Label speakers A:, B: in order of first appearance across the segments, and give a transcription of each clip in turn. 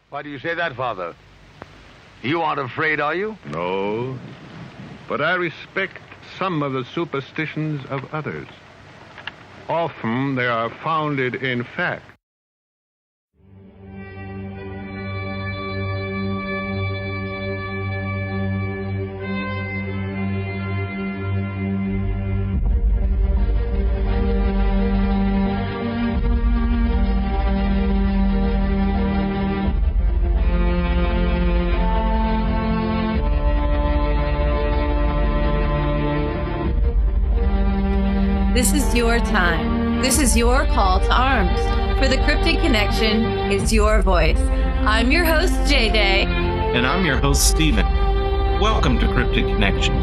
A: Why do you say that, Father? You aren't afraid, are you?
B: No, but I respect some of the superstitions of others. Often they are founded in fact.
C: This is your time. This is your call to arms. For the Cryptid Connection is your voice. I'm your host, J-Day.
D: And I'm your host, Steven. Welcome to Cryptid Connection.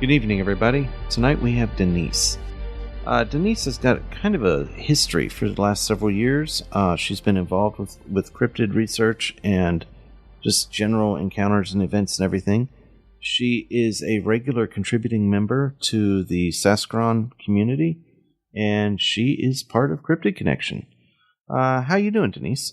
D: Good evening, everybody. Tonight we have Denise. Denise has got kind of a history for the last several years. She's been involved with cryptid research and just general encounters and events and everything. She is a regular contributing member to the Sasquatch community, and she is part of Cryptid Connection. How you doing, Denise?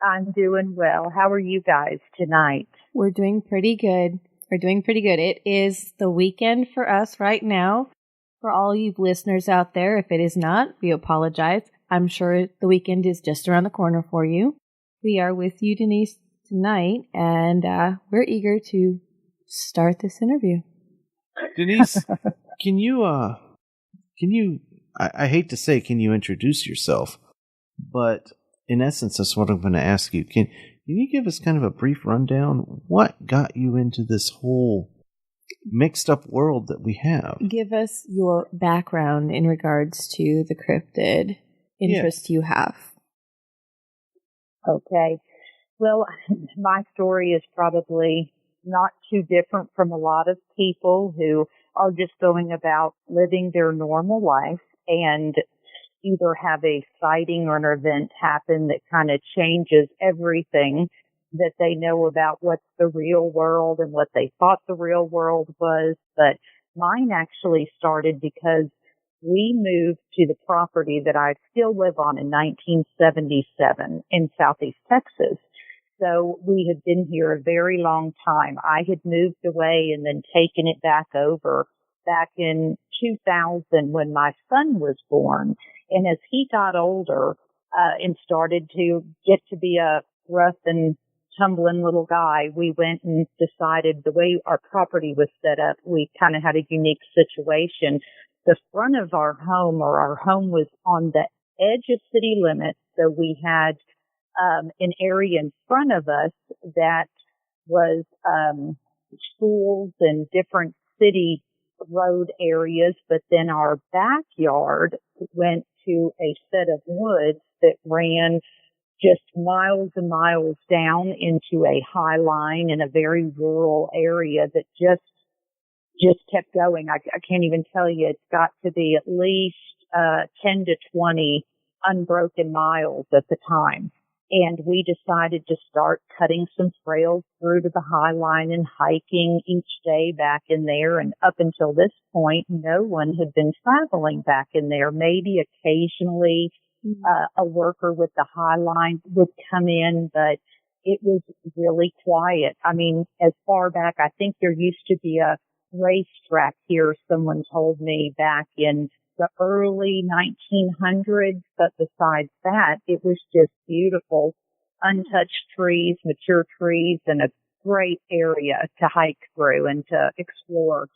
E: I'm doing well. How are you guys tonight?
C: We're doing pretty good. It is the weekend for us right now. For all you listeners out there, if it is not, we apologize. I'm sure the weekend is just around the corner for you. We are with you, Denise, tonight, and we're eager to start this interview.
D: Denise, can you, I hate to say, can you introduce yourself? But in essence, that's what I'm going to ask you. Can you give us kind of a brief rundown? What got you into this whole mixed up world that we have?
C: Give us your background in regards to the cryptid interest you have.
E: Okay. Well, my story is probably not too different from a lot of people who are just going about living their normal life and either have a sighting or an event happen that kind of changes everything that they know about what's the real world and what they thought the real world was. But mine actually started because we moved to the property that I still live on in 1977 in Southeast Texas. So we had been here a very long time. I had moved away and then taken it back over back in 2000 when my son was born. And as he got older and started to get to be a rough and tumbling little guy, we went and decided the way our property was set up, we kind of had a unique situation. The front of our home was on the edge of city limits. So we had an area in front of us that was schools and different city road areas. But then our backyard went to a set of woods that ran just miles and miles down into a high line in a very rural area that just kept going. I can't even tell you. It's got to be at least 10 to 20 unbroken miles at the time. And we decided to start cutting some trails through to the high line and hiking each day back in there. And up until this point, no one had been traveling back in there. Maybe occasionally a worker with the high line would come in, but it was really quiet. I mean, as far back, I think there used to be a racetrack here, someone told me, back in the early 1900s, but besides that, it was just beautiful, untouched trees, mature trees, and a great area to hike through and to explore.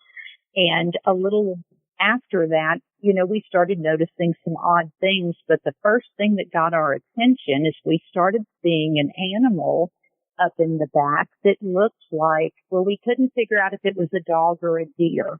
E: And a little after that, we started noticing some odd things, but the first thing that got our attention is we started seeing an animal up in the back that looked like, well, we couldn't figure out if it was a dog or a deer.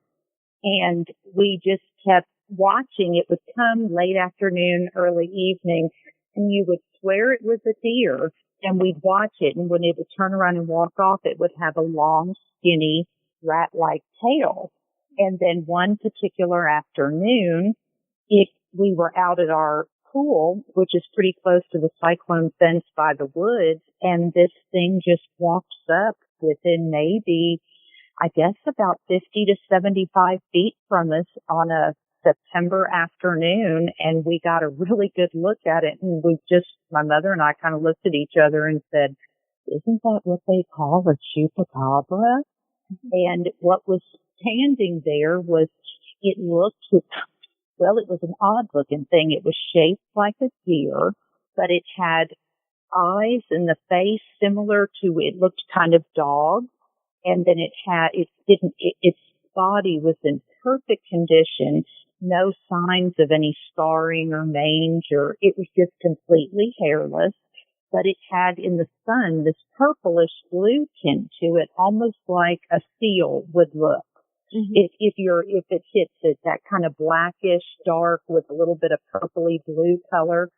E: And we just kept watching. It would come late afternoon, early evening, and you would swear it was a deer, and we'd watch it, and when it would turn around and walk off, it would have a long, skinny, rat-like tail. And then one particular afternoon, we were out at our pool, which is pretty close to the cyclone fence by the woods, and this thing just walks up within maybe, I guess, about 50 to 75 feet from us on a September afternoon, and we got a really good look at it, and my mother and I kind of looked at each other and said, isn't that what they call a chupacabra? And what was standing there was, it was an odd looking thing. It was shaped like a deer, but it had eyes in the face similar to, it looked kind of dog. And then its body was in perfect condition, no signs of any scarring or mange, or it was just completely hairless. But it had in the sun this purplish blue tint to it, almost like a seal would look. Mm-hmm. If it hits it, that kind of blackish dark with a little bit of purpley blue color.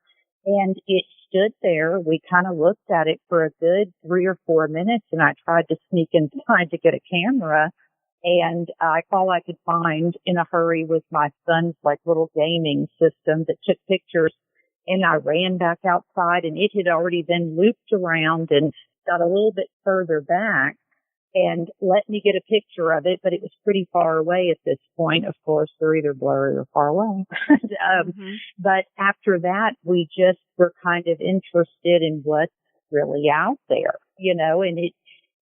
E: And it stood there. We kind of looked at it for a good 3 or 4 minutes, and I tried to sneak inside to get a camera. And all I could find in a hurry was my son's little gaming system that took pictures. And I ran back outside, and it had already been looped around and got a little bit further back and let me get a picture of it, but it was pretty far away at this point. Of course, they're either blurry or far away. But after that, we just were kind of interested in what's really out there, and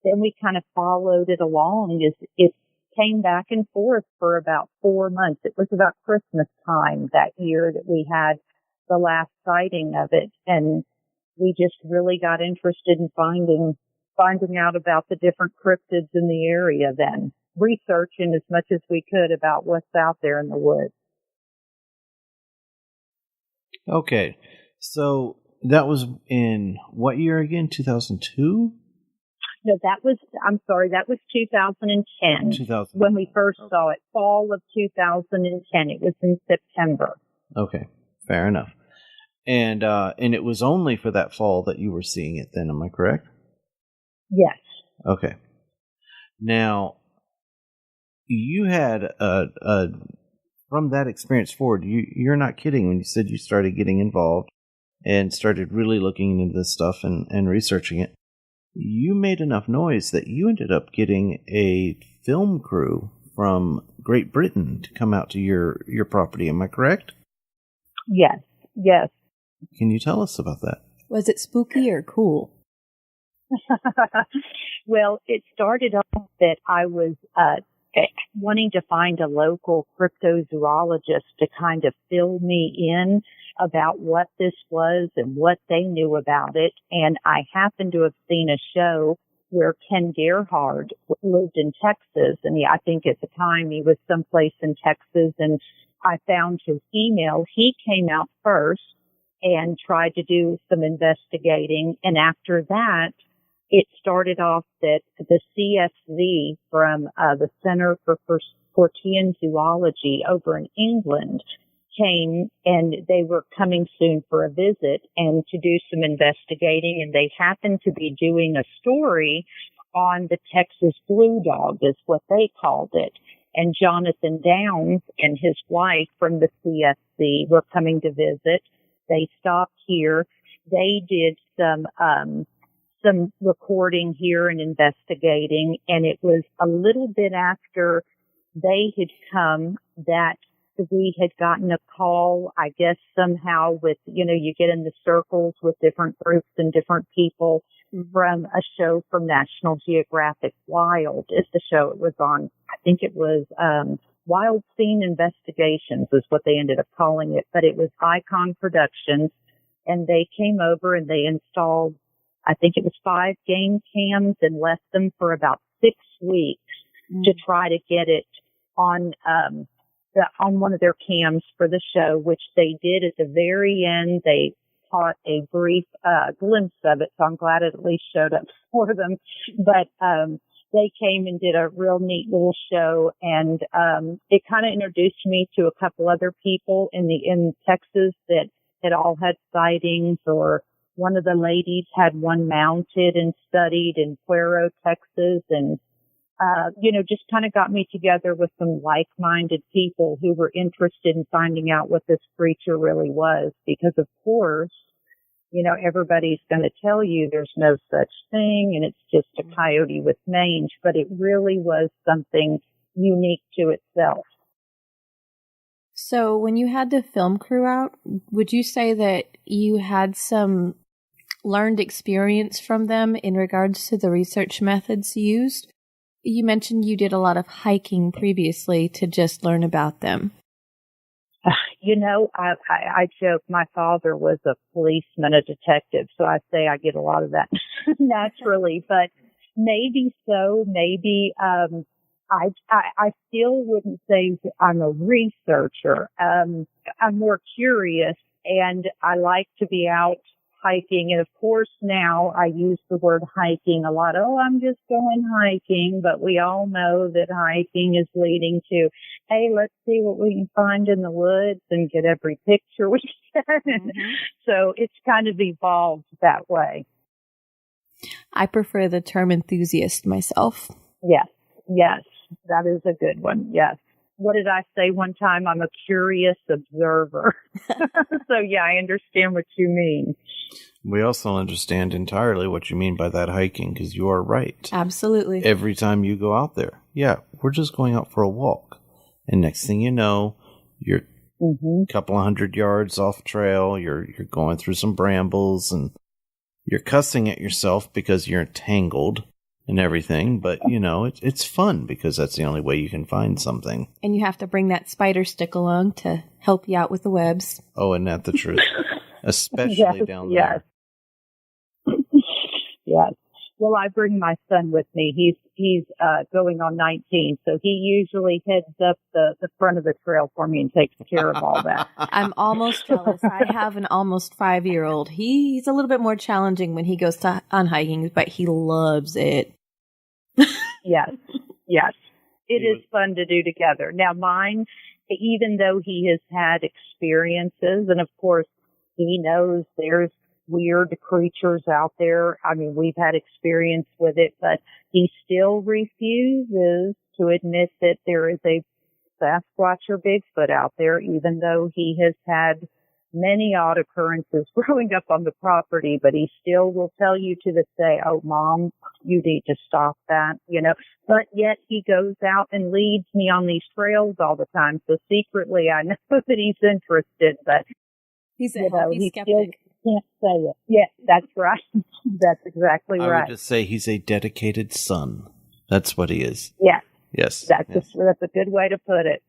E: then we kind of followed it along as it came back and forth for about 4 months. It was about Christmas time that year that we had the last sighting of it, and we just really got interested in finding out about the different cryptids in the area, then researching as much as we could about what's out there in the woods.
D: Okay, so that was in what year again? 2002?
E: No, that was 2010.
D: 2000.
E: When we first saw it, fall of 2010. It was in September.
D: Okay, fair enough. And it was only for that fall that you were seeing it then, am I correct?
E: Yes.
D: Okay. Now, you had from that experience forward, you're not kidding when you said you started getting involved and started really looking into this stuff and researching it. You made enough noise that you ended up getting a film crew from Great Britain to come out to your property. Am I correct?
E: Yes. Yes.
D: Can you tell us about that?
C: Was it spooky or cool?
E: Well, it started off that I was wanting to find a local cryptozoologist to kind of fill me in about what this was and what they knew about it. And I happened to have seen a show where Ken Gerhard lived in Texas, and I think at the time he was someplace in Texas, and I found his email. He came out first and tried to do some investigating, and after that, it started off that the CSV from the Center for Fortean Zoology over in England came, and they were coming soon for a visit and to do some investigating, and they happened to be doing a story on the Texas blue dog, is what they called it. And Jonathan Downs and his wife from the CSC were coming to visit. They stopped here. They did some recording here and investigating, and it was a little bit after they had come that we had gotten a call, I guess somehow with, you get in the circles with different groups and different people from a show from National Geographic. Wild is the show it was on. I think it was Wild Scene Investigations is what they ended up calling it, but it was Icon Productions, and they came over and they installed, I think it was 5 game cams, and left them for about 6 weeks to try to get it on one of their cams for the show, which they did at the very end. They caught a brief glimpse of it, so I'm glad it at least showed up for them. But they came and did a real neat little show, and it kind of introduced me to a couple other people in Texas that had all had sightings, or one of the ladies had one mounted and studied in Cuero, Texas, and just kind of got me together with some like-minded people who were interested in finding out what this creature really was. Because, of course, everybody's going to tell you there's no such thing and it's just a coyote with mange, but it really was something unique to itself.
C: So when you had the film crew out, would you say that you had some learned experience from them in regards to the research methods used? You mentioned you did a lot of hiking previously to just learn about them.
E: I joke my father was a policeman, a detective, so I say I get a lot of that naturally, but maybe so, maybe, I still wouldn't say I'm a researcher. I'm more curious, and I like to be out hiking. And of course now I use the word hiking a lot. Oh, I'm just going hiking, but we all know that hiking is leading to, hey, let's see what we can find in the woods and get every picture we can. Mm-hmm. So it's kind of evolved that way.
C: I prefer the term enthusiast myself.
E: Yes, that is a good one. Yes. What did I say one time? I'm a curious observer. So, yeah, I understand what you mean.
D: We also understand entirely what you mean by that hiking, because you are right.
C: Absolutely.
D: Every time you go out there, we're just going out for a walk. And next thing you know, you're a couple of 100 yards off trail, you're going through some brambles, and you're cussing at yourself because you're entangled and everything, but it's fun because that's the only way you can find something.
C: And you have to bring that spider stick along to help you out with the webs.
D: Oh, isn't that the truth? Especially down there.
E: Yes. Well, I bring my son with me. He's going on 19, so he usually heads up the front of the trail for me and takes care of all that.
C: I'm almost jealous. I have an almost 5-year-old. He's a little bit more challenging when he goes on hiking, but he loves it.
E: Yes. It is fun to do together. Now, mine, even though he has had experiences, and of course, he knows there's weird creatures out there. I mean, we've had experience with it, but he still refuses to admit that there is a Sasquatch or Bigfoot out there, even though he has had many odd occurrences growing up on the property, but he still will tell you to this day, oh, Mom, you need to stop that, But yet he goes out and leads me on these trails all the time. So secretly I know that he's interested, but
C: he's a healthy skeptic.
E: Still can't say it. Yeah, that's right. That's exactly right.
D: I would just say he's a dedicated son. That's what he is.
E: Yeah.
D: Yes.
E: That's a good way to put it.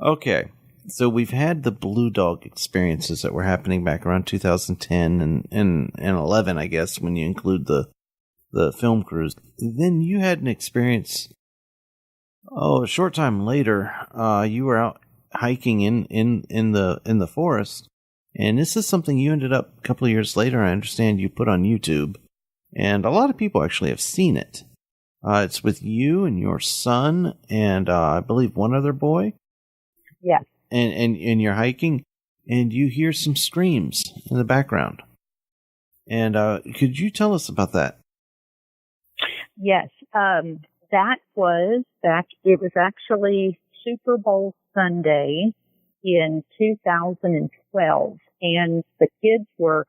D: Okay. So we've had the Blue Dog experiences that were happening back around 2010 and 11, I guess, when you include the film crews. Then you had an experience, a short time later, you were out hiking in the forest, and this is something you ended up a couple of years later, I understand you put on YouTube, and a lot of people actually have seen it. It's with you and your son and I believe one other boy.
E: Yes.
D: And you're hiking, and you hear some screams in the background. And could you tell us about that?
E: Yes. It was actually Super Bowl Sunday in 2012, and the kids were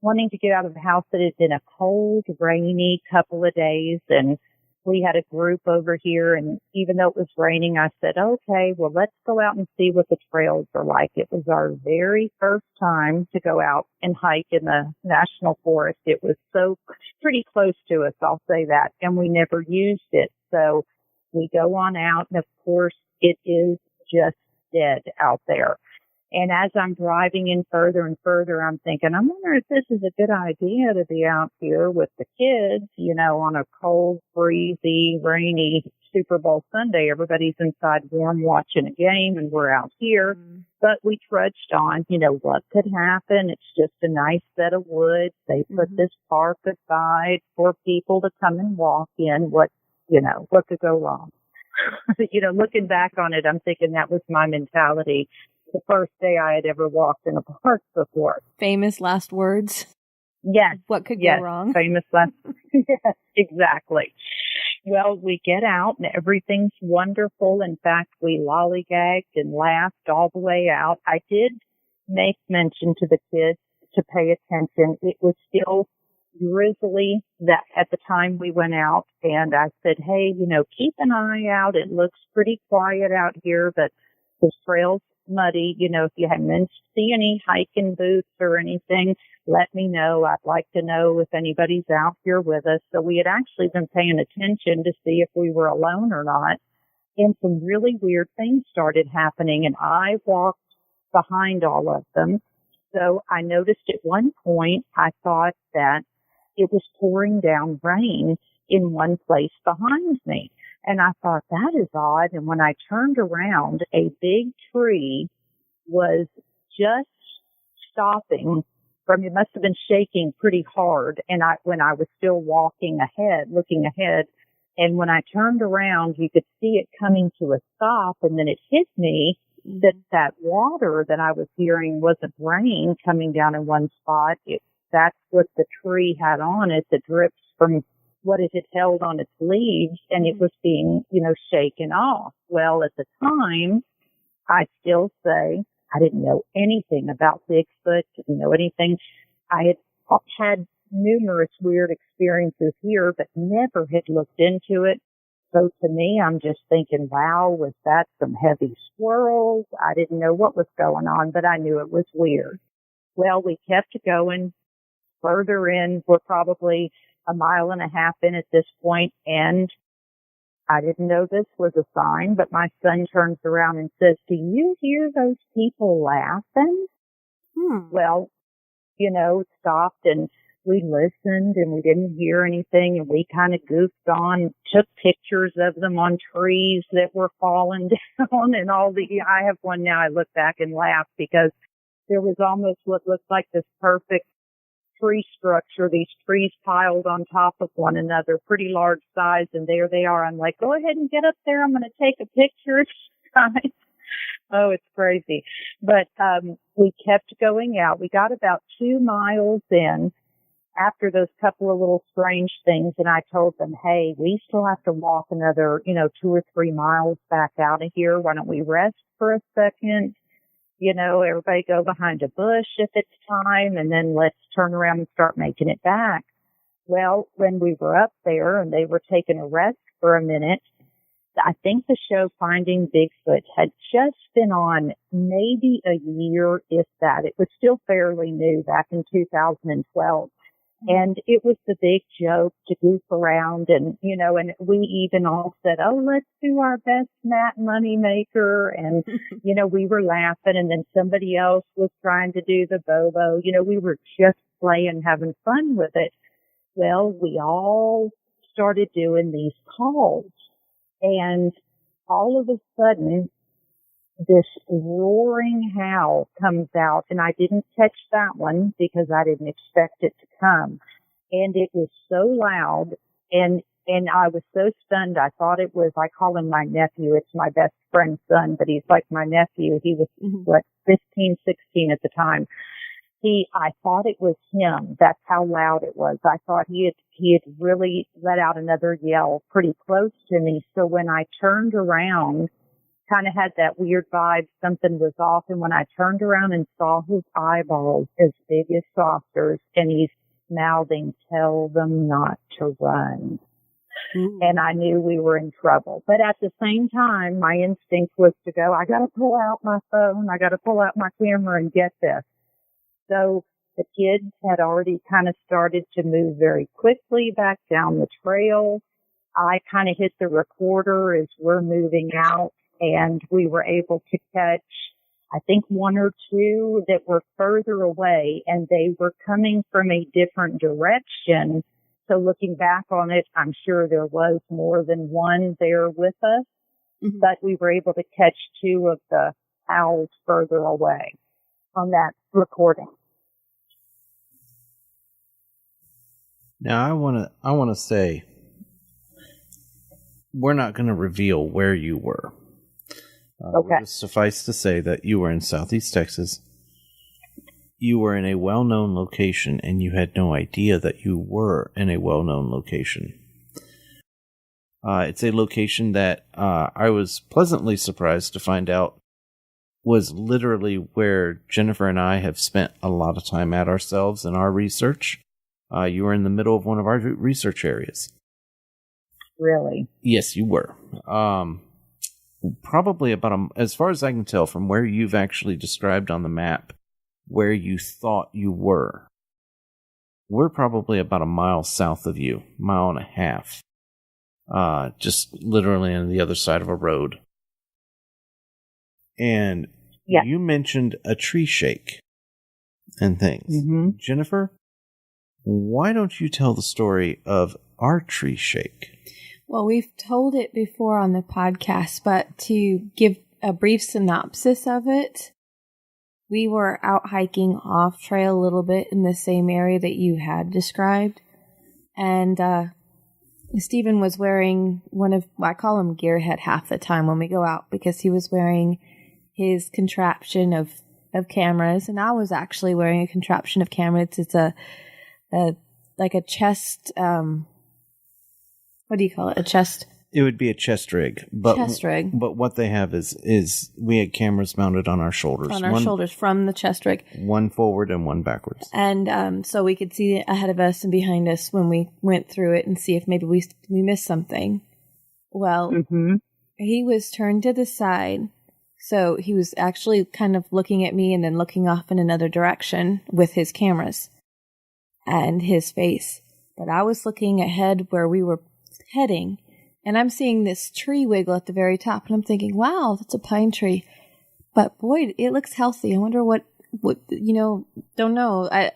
E: wanting to get out of the house. It had been a cold, rainy couple of days, and we had a group over here, and even though it was raining, I said, okay, well, let's go out and see what the trails are like. It was our very first time to go out and hike in the national forest. It was so pretty close to us, I'll say that, and we never used it. So we go on out, and of course, it is just dead out there. And as I'm driving in further and further, I'm thinking, I wonder if this is a good idea to be out here with the kids, on a cold, breezy, rainy Super Bowl Sunday. Everybody's inside warm watching a game, and we're out here. Mm-hmm. But we trudged on. What could happen? It's just a nice set of woods. They put this park aside for people to come and walk in. What could go wrong? Looking back on it, I'm thinking that was my mentality the first day I had ever walked in a park before.
C: Famous last words.
E: Yes.
C: What could go wrong?
E: Famous last. Yes, exactly. Well, we get out and everything's wonderful. In fact, we lollygagged and laughed all the way out. I did make mention to the kids to pay attention. It was still drizzly that at the time we went out, and I said, hey, keep an eye out. It looks pretty quiet out here, but the trail's muddy. If you see any hiking boots or anything, let me know. I'd like to know if anybody's out here with us. So we had actually been paying attention to see if we were alone or not. And some really weird things started happening, and I walked behind all of them. So I noticed at one point, I thought that it was pouring down rain in one place behind me. And I thought, that is odd. And when I turned around, a big tree was just stopping from, it must have been shaking pretty hard. And when I was still looking ahead, and when I turned around, you could see it coming to a stop, and then it hit me that water that I was hearing wasn't rain coming down in one spot. That's what the tree had on it, the drips from what it had held on its leaves, and it was being, shaken off. Well, at the time, I still say I didn't know anything about Bigfoot, didn't know anything. I had numerous weird experiences here, but never had looked into it. So to me, I'm just thinking, wow, was that some heavy squirrels? I didn't know what was going on, but I knew it was weird. Well, we kept going further in. We're probably a mile and a half in at this point, and I didn't know this was a sign, but my son turns around and says, do you hear those people laughing? Well, stopped, and we listened, and we didn't hear anything, and we kind of goofed on, took pictures of them on trees that were falling down, and I have one now, I look back and laugh, because there was almost what looked like this perfect tree structure, these trees piled on top of one another, pretty large size, and there they are. I'm like, go ahead and get up there, I'm going to take a picture, guys. Oh, it's crazy. But we kept going out. We got about 2 miles in after those couple of little strange things, and I told them, hey, we still have to walk another, 2 or 3 miles back out of here. Why don't we rest for a second? Everybody go behind a bush if it's time, and then let's turn around and start making it back. Well, when we were up there and they were taking a rest for a minute, I think the show Finding Bigfoot had just been on maybe a year, if that. It was still fairly new back in 2012. And it was the big joke to goof around, and and we even all said, oh, let's do our best Matt Moneymaker. And, we were laughing, and then somebody else was trying to do the Bobo. We were just playing, having fun with it. Well, we all started doing these calls, and all of a sudden, this roaring howl comes out, and I didn't catch that one because I didn't expect it to come. And it was so loud, and I was so stunned. I thought it was, I call him my nephew. It's my best friend's son, but he's like my nephew. He was, 15, 16 at the time. I thought it was him. That's how loud it was. I thought he had really let out another yell pretty close to me. So when I turned around, kind of had that weird vibe, something was off. And when I turned around and saw his eyeballs as big as saucers, and he's mouthing, tell them not to run. And I knew we were in trouble. But at the same time, my instinct was to go, I got to pull out my phone. I got to pull out my camera and get this. So the kids had already kind of started to move very quickly back down the trail. I kind of hit the recorder as we're moving out, and we were able to catch, I think, 1 or 2 that were further away, and they were coming from a different direction. So looking back on it, I'm sure there was more than one there with us, but we were able to catch 2 of the owls further away on that recording.
D: Now I want to say, we're not going to reveal where you were.
E: Okay.
D: Suffice to say that you were in Southeast Texas. You were in a well-known location, and you had no idea that you were in a well-known location. It's a location that I was pleasantly surprised to find out was literally where Jennifer and I have spent a lot of time at ourselves in our research. You were in the middle of one of our research areas.
E: Really?
D: Yes, you were. Probably about, as far as I can tell from where you've actually described on the map where you thought you were, we're probably about a mile south of you, mile and a half. Just literally on the other side of a road. And you mentioned a tree shake and things. Mm-hmm. Jennifer, why don't you tell the story of our tree shake?
C: Well, we've told it before on the podcast, but to give a brief synopsis of it, we were out hiking off trail a little bit in the same area that you had described. And Stephen was wearing I call him gearhead half the time when we go out, because he was wearing his contraption of cameras, and I was actually wearing a contraption of cameras. It's a like a chest, what do you call it? A chest?
D: It would be a chest rig. But what they have is we had cameras mounted on our shoulders.
C: On our shoulders from the chest rig.
D: One forward and one backwards.
C: And so we could see ahead of us and behind us when we went through it and see if maybe we missed something. Well, he was turned to the side. So he was actually kind of looking at me and then looking off in another direction with his cameras and his face. But I was looking ahead where we were heading, and I'm seeing this tree wiggle at the very top, and I'm thinking, wow, that's a pine tree. But boy, it looks healthy. I wonder what don't know.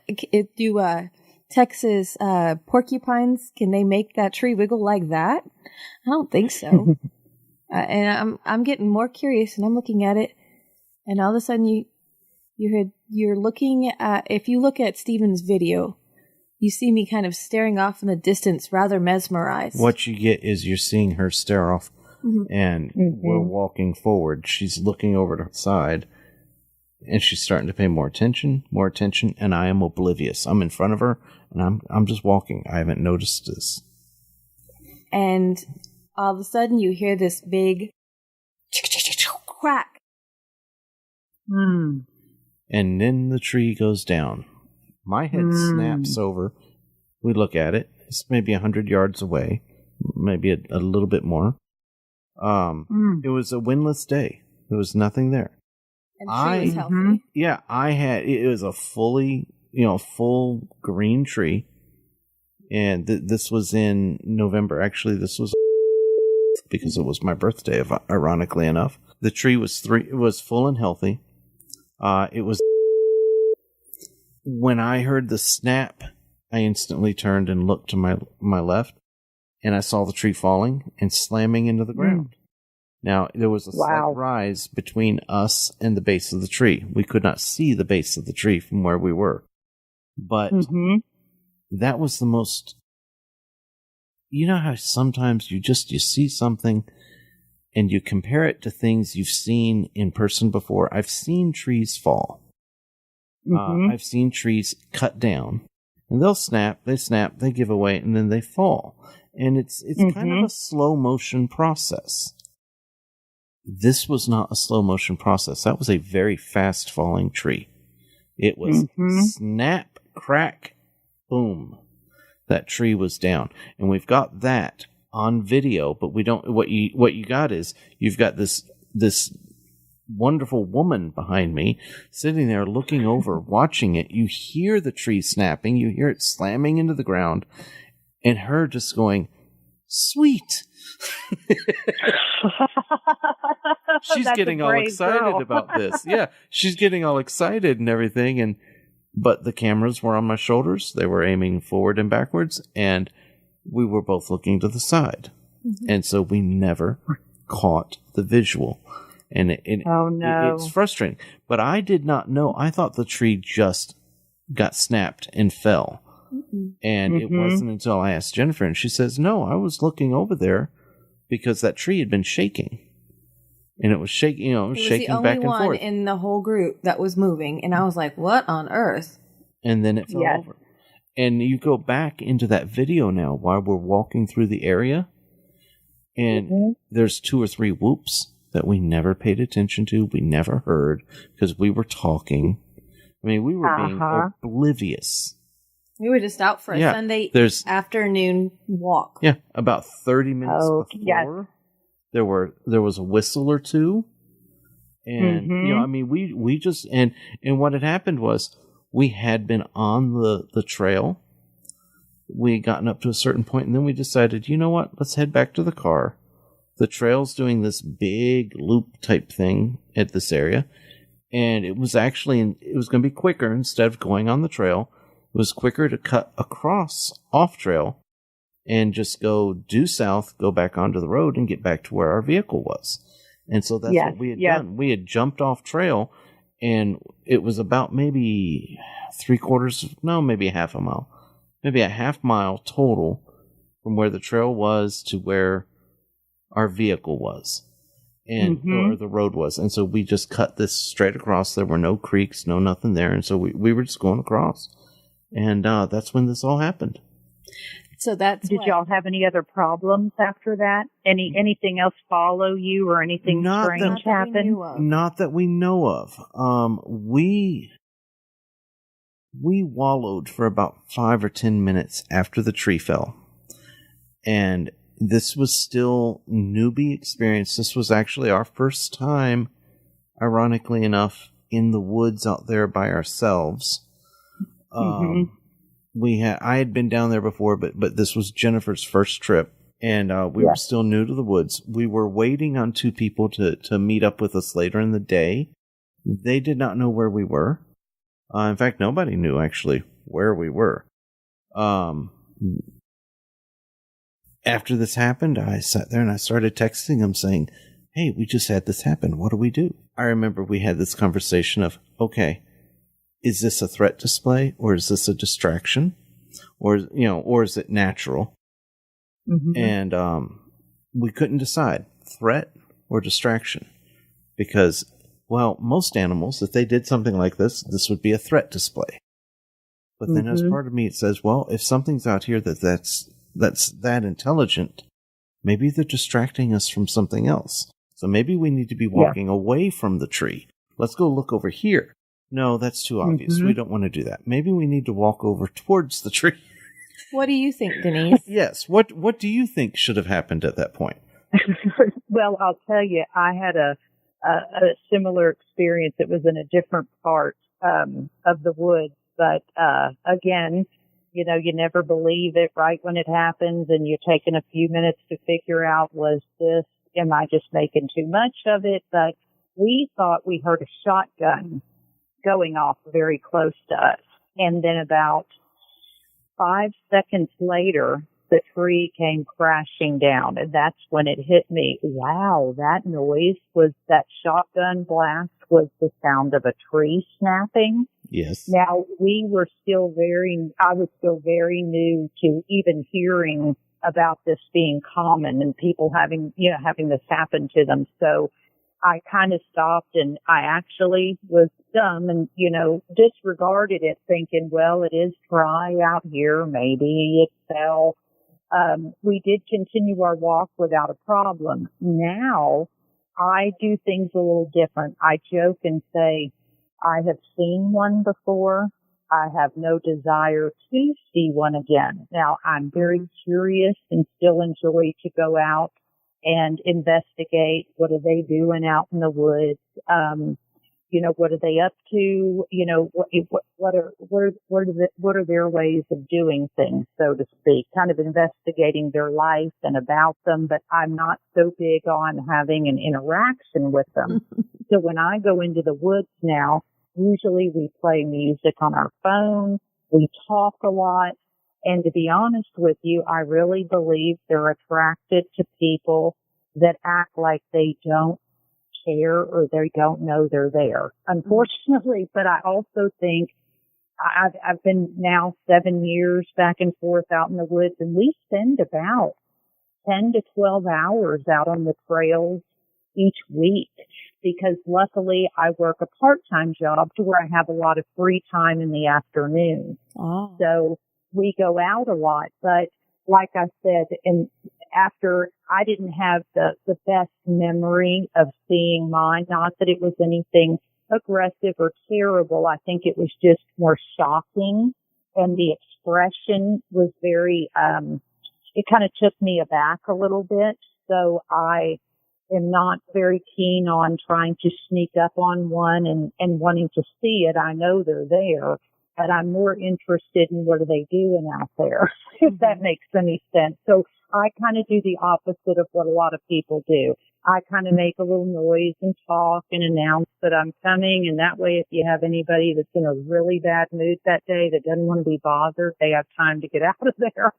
C: Do Texas porcupines, can they make that tree wiggle like that? I don't think so. And I'm getting more curious, and I'm looking at it, and all of a sudden you're looking at, if you look at Stephen's video, you see me kind of staring off in the distance, rather mesmerized. What you get is you're seeing her stare off, and we're walking forward. She's looking over to the side, and she's starting to pay more attention, and I am oblivious. I'm in front of her, and I'm just walking. I haven't noticed this. And all of a sudden, you hear this big crack. And then the tree goes down. My head snaps over. We look at it. It's maybe 100 yards away, maybe a little bit more. It was a windless day. There was nothing there. And the tree was healthy. Yeah, it was a full green tree. And this was in November. Actually, this was because it was my birthday, ironically enough. The tree was full and healthy. It was. When I heard the snap, I instantly turned and looked to my left, and I saw the tree falling and slamming into the ground. Now, there was a slight rise between us and the base of the tree. We could not see the base of the tree from where we were. But that was the most... You know how sometimes you see something and you compare it to things you've seen in person before? I've seen trees fall. I've seen trees cut down, and they snap, they give away, and then they fall. And it's kind of a slow motion process. This was not a slow motion process. That was a very fast falling tree. It was snap, crack, boom. That tree was down. And we've got that on video, but we don't, what you got is, you've got this wonderful woman behind me sitting there looking over, watching it. You hear the tree snapping, you hear it slamming into the ground, and her just going, sweet. She's getting all excited about this. Yeah, she's getting all excited and everything, but the cameras were on my shoulders. They were aiming forward and backwards, and we were both looking to the side. And so we never caught the visual. And it's frustrating. But I did not know. I thought the tree just got snapped and fell. And it wasn't until I asked Jennifer, and she says, no, I was looking over there because that tree had been shaking. And it was shaking, shaking back and forth. It was the only one in the whole group that was moving. And I was like, what on earth? And then it fell over. And you go back into that video now while we're walking through the area.
D: And there's 2 or 3 whoops that we never paid attention to, we never heard, because we were talking. I mean, we were being oblivious.
C: We were just out for a Sunday afternoon walk.
D: Yeah, about 30 minutes before, there was a whistle or two. And, you know, I mean, we just, and what had happened was, we had been on the trail. We had gotten up to a certain point, and then we decided, you know what, let's head back to the car. The trail's doing this big loop type thing at this area. And it was going to be quicker instead of going on the trail. It was quicker to cut across off trail and just go due south, go back onto the road and get back to where our vehicle was. And so that's what we had done. We had jumped off trail, and it was about maybe maybe half a mile. Maybe a half mile total from where the trail was to where our vehicle was, and or the road was. And so we just cut this straight across. There were no creeks, no nothing there. And so we were just going across. And that's when this all happened.
E: So did y'all have any other problems after that? Anything else follow you, or anything strange happen?
D: Not that we know of. We wallowed for about 5 or 10 minutes after the tree fell. And this was still newbie experience. This was actually our first time, ironically enough, in the woods out there by ourselves. I had been down there before, but this was Jennifer's first trip, and we were still new to the woods. We were waiting on 2 people to meet up with us later in the day. They did not know where we were. In fact, nobody knew actually where we were. After this happened, I sat there and I started texting them saying, hey, we just had this happen. What do we do? I remember we had this conversation of, okay, is this a threat display, or is this a distraction, or is it natural? And we couldn't decide, threat or distraction, because, well, most animals, if they did something like this would be a threat display. But then as part of me, it says, well, if something's out here that's that intelligent, maybe they're distracting us from something else. So maybe we need to be walking away from the tree. Let's go look over here. No, that's too obvious. We don't want to do that. Maybe we need to walk over towards the tree.
C: What do you think, Denise?
D: Yes. What do you think should have happened at that point?
E: Well, I'll tell you, I had a similar experience. It was in a different part of the woods, but again, you know, you never believe it right when it happens, and you're taking a few minutes to figure out, am I just making too much of it? But we thought we heard a shotgun going off very close to us. And then about 5 seconds later, the tree came crashing down. And that's when it hit me. Wow, that that shotgun blast was the sound of a tree snapping.
D: Yes.
E: Now, I was still very new to even hearing about this being common and people having this happen to them. So I kind of stopped, and I actually was dumb and, disregarded it, thinking, well, it is dry out here. Maybe it fell. We did continue our walk without a problem. Now I do things a little different. I joke and say, I have seen one before. I have no desire to see one again. Now, I'm very curious and still enjoy to go out and investigate. What are they doing out in the woods? What are they up to? What are their ways of doing things, so to speak, kind of investigating their life and about them. But I'm not so big on having an interaction with them. So when I go into the woods now, usually we play music on our phone. We talk a lot. And to be honest with you, I really believe they're attracted to people that act like they don't care or they don't know they're there, unfortunately. But I also think I've been now 7 years back and forth out in the woods, and we spend about 10 to 12 hours out on the trails each week, because luckily I work a part-time job to where I have a lot of free time in the afternoon. Oh. So we go out a lot. But like I said, and after I didn't have the best memory of seeing mine, not that it was anything aggressive or terrible. I think it was just more shocking, and the expression was very, it kind of took me aback a little bit. So I am not very keen on trying to sneak up on one and wanting to see it. I know they're there, but I'm more interested in what are they doing out there, if that makes any sense. So I kind of do the opposite of what a lot of people do. I kind of make a little noise and talk and announce that I'm coming. And that way, if you have anybody that's in a really bad mood that day that doesn't want to be bothered, they have time to get out of there.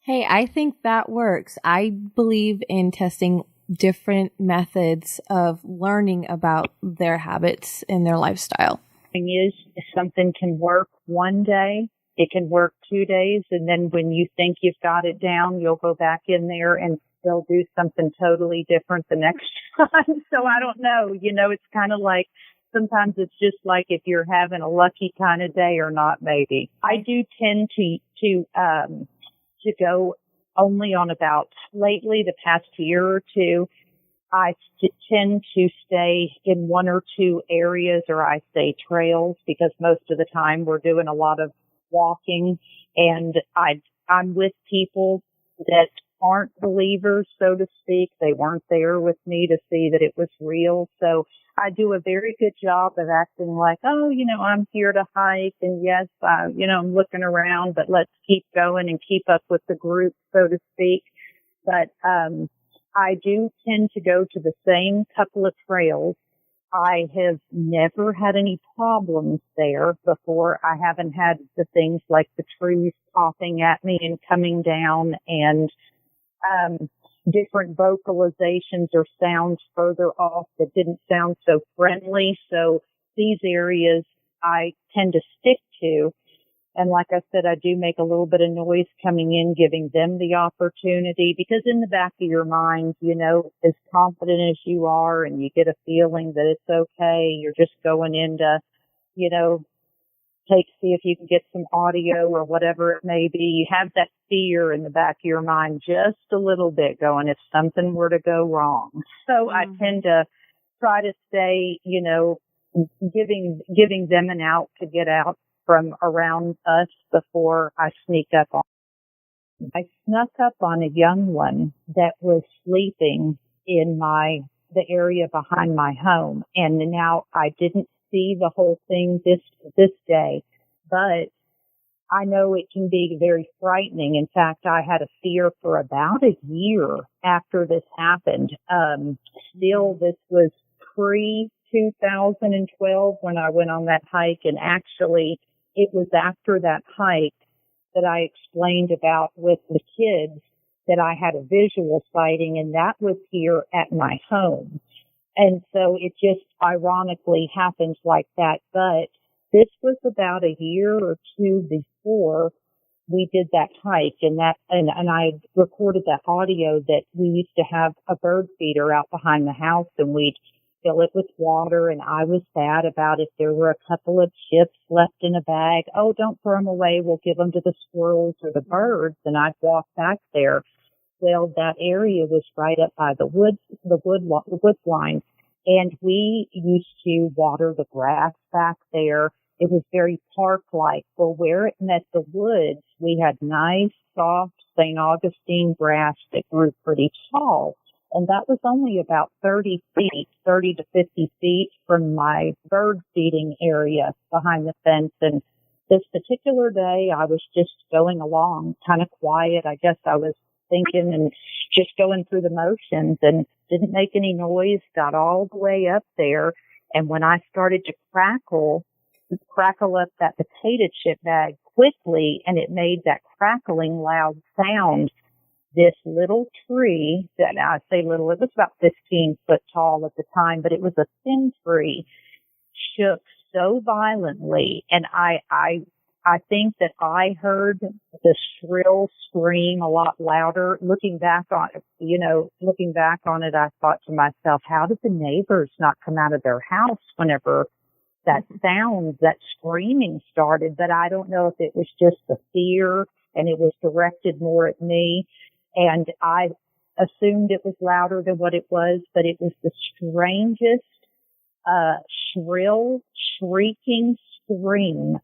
C: Hey, I think that works. I believe in testing different methods of learning about their habits and their lifestyle.
E: Thing is, if something can work one day, it can work 2 days, and then when you think you've got it down, you'll go back in there and they'll do something totally different the next time. So I don't know. You know, it's kind of like sometimes it's just like if you're having a lucky kind of day or not, maybe. I do tend to go only on about lately the past year or two. I tend to stay in one or two areas, or I say trails, because most of the time we're doing a lot of walking, and I'm with people that aren't believers, so to speak. They weren't there with me to see that it was real. So I do a very good job of acting like, oh, you know, I'm here to hike, and yes, you know, I'm looking around, but let's keep going and keep up with the group, so to speak. But I do tend to go to the same couple of trails. I have never had any problems there before. I haven't had the things like the trees popping at me and coming down, and different vocalizations or sounds further off that didn't sound so friendly. So these areas I tend to stick to. And like I said, I do make a little bit of noise coming in, giving them the opportunity, because in the back of your mind, you know, as confident as you are and you get a feeling that it's okay, you're just going in to, you know, see if you can get some audio or whatever it may be. You have that fear in the back of your mind just a little bit going, if something were to go wrong. So I tend to try to stay, you know, giving them an out to get out from around us before I sneak up on them. I snuck up on a young one that was sleeping in the area behind my home. And now I didn't see the whole thing this day, but I know it can be very frightening. In fact, I had a fear for about a year after this happened. Still, this was pre-2012 when I went on that hike, and actually it was after that hike that I explained about with the kids that I had a visual sighting, and that was here at my home. And so it just ironically happens like that. But this was about a year or two before we did that hike, and I recorded that audio that we used to have a bird feeder out behind the house, and we'd fill it with water, and I was sad about if there were a couple of chips left in a bag. Oh, don't throw them away. We'll give them to the squirrels or the birds. And I'd walk back there. Well, that area was right up by the wood line, and we used to water the grass back there. It was very park-like. Well, where it met the woods, we had nice, soft St. Augustine grass that grew pretty tall. And that was only about 30 to 50 feet from my bird feeding area behind the fence. And this particular day, I was just going along, kind of quiet. I guess I was thinking and just going through the motions, and didn't make any noise, got all the way up there. And when I started to crackle up that potato chip bag quickly, and it made that crackling loud sound, this little tree that I say little, it was about 15 foot tall at the time, but it was a thin tree, shook so violently. And I think that I heard the shrill scream a lot louder. Looking back on it, I thought to myself, how did the neighbors not come out of their house whenever that sound, that screaming started? But I don't know if it was just the fear and it was directed more at me. And I assumed it was louder than what it was, but it was the strangest, shrill, shrieking scream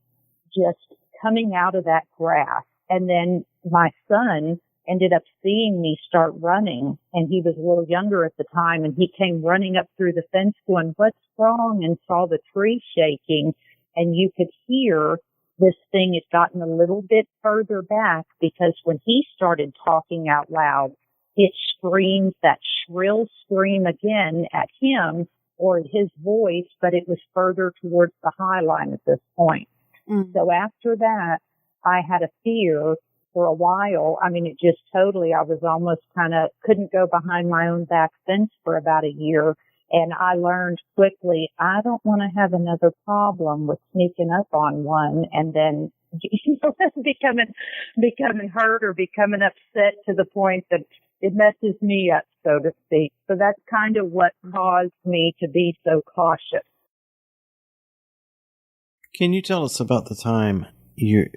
E: just coming out of that grass. And then my son ended up seeing me start running, and he was a little younger at the time, and he came running up through the fence going, "What's wrong?" and saw the tree shaking, and you could hear this thing had gotten a little bit further back, because when he started talking out loud, it screamed that shrill scream again at him or at his voice, but it was further towards the high line at this point. So after that, I had a fear for a while. I mean, it just totally, I was almost couldn't go behind my own back fence for about a year. And I learned quickly, I don't want to have another problem with sneaking up on one and then becoming hurt or becoming upset to the point that it messes me up, so to speak. So that's kind of what caused me to be so cautious.
D: Can you tell us about the time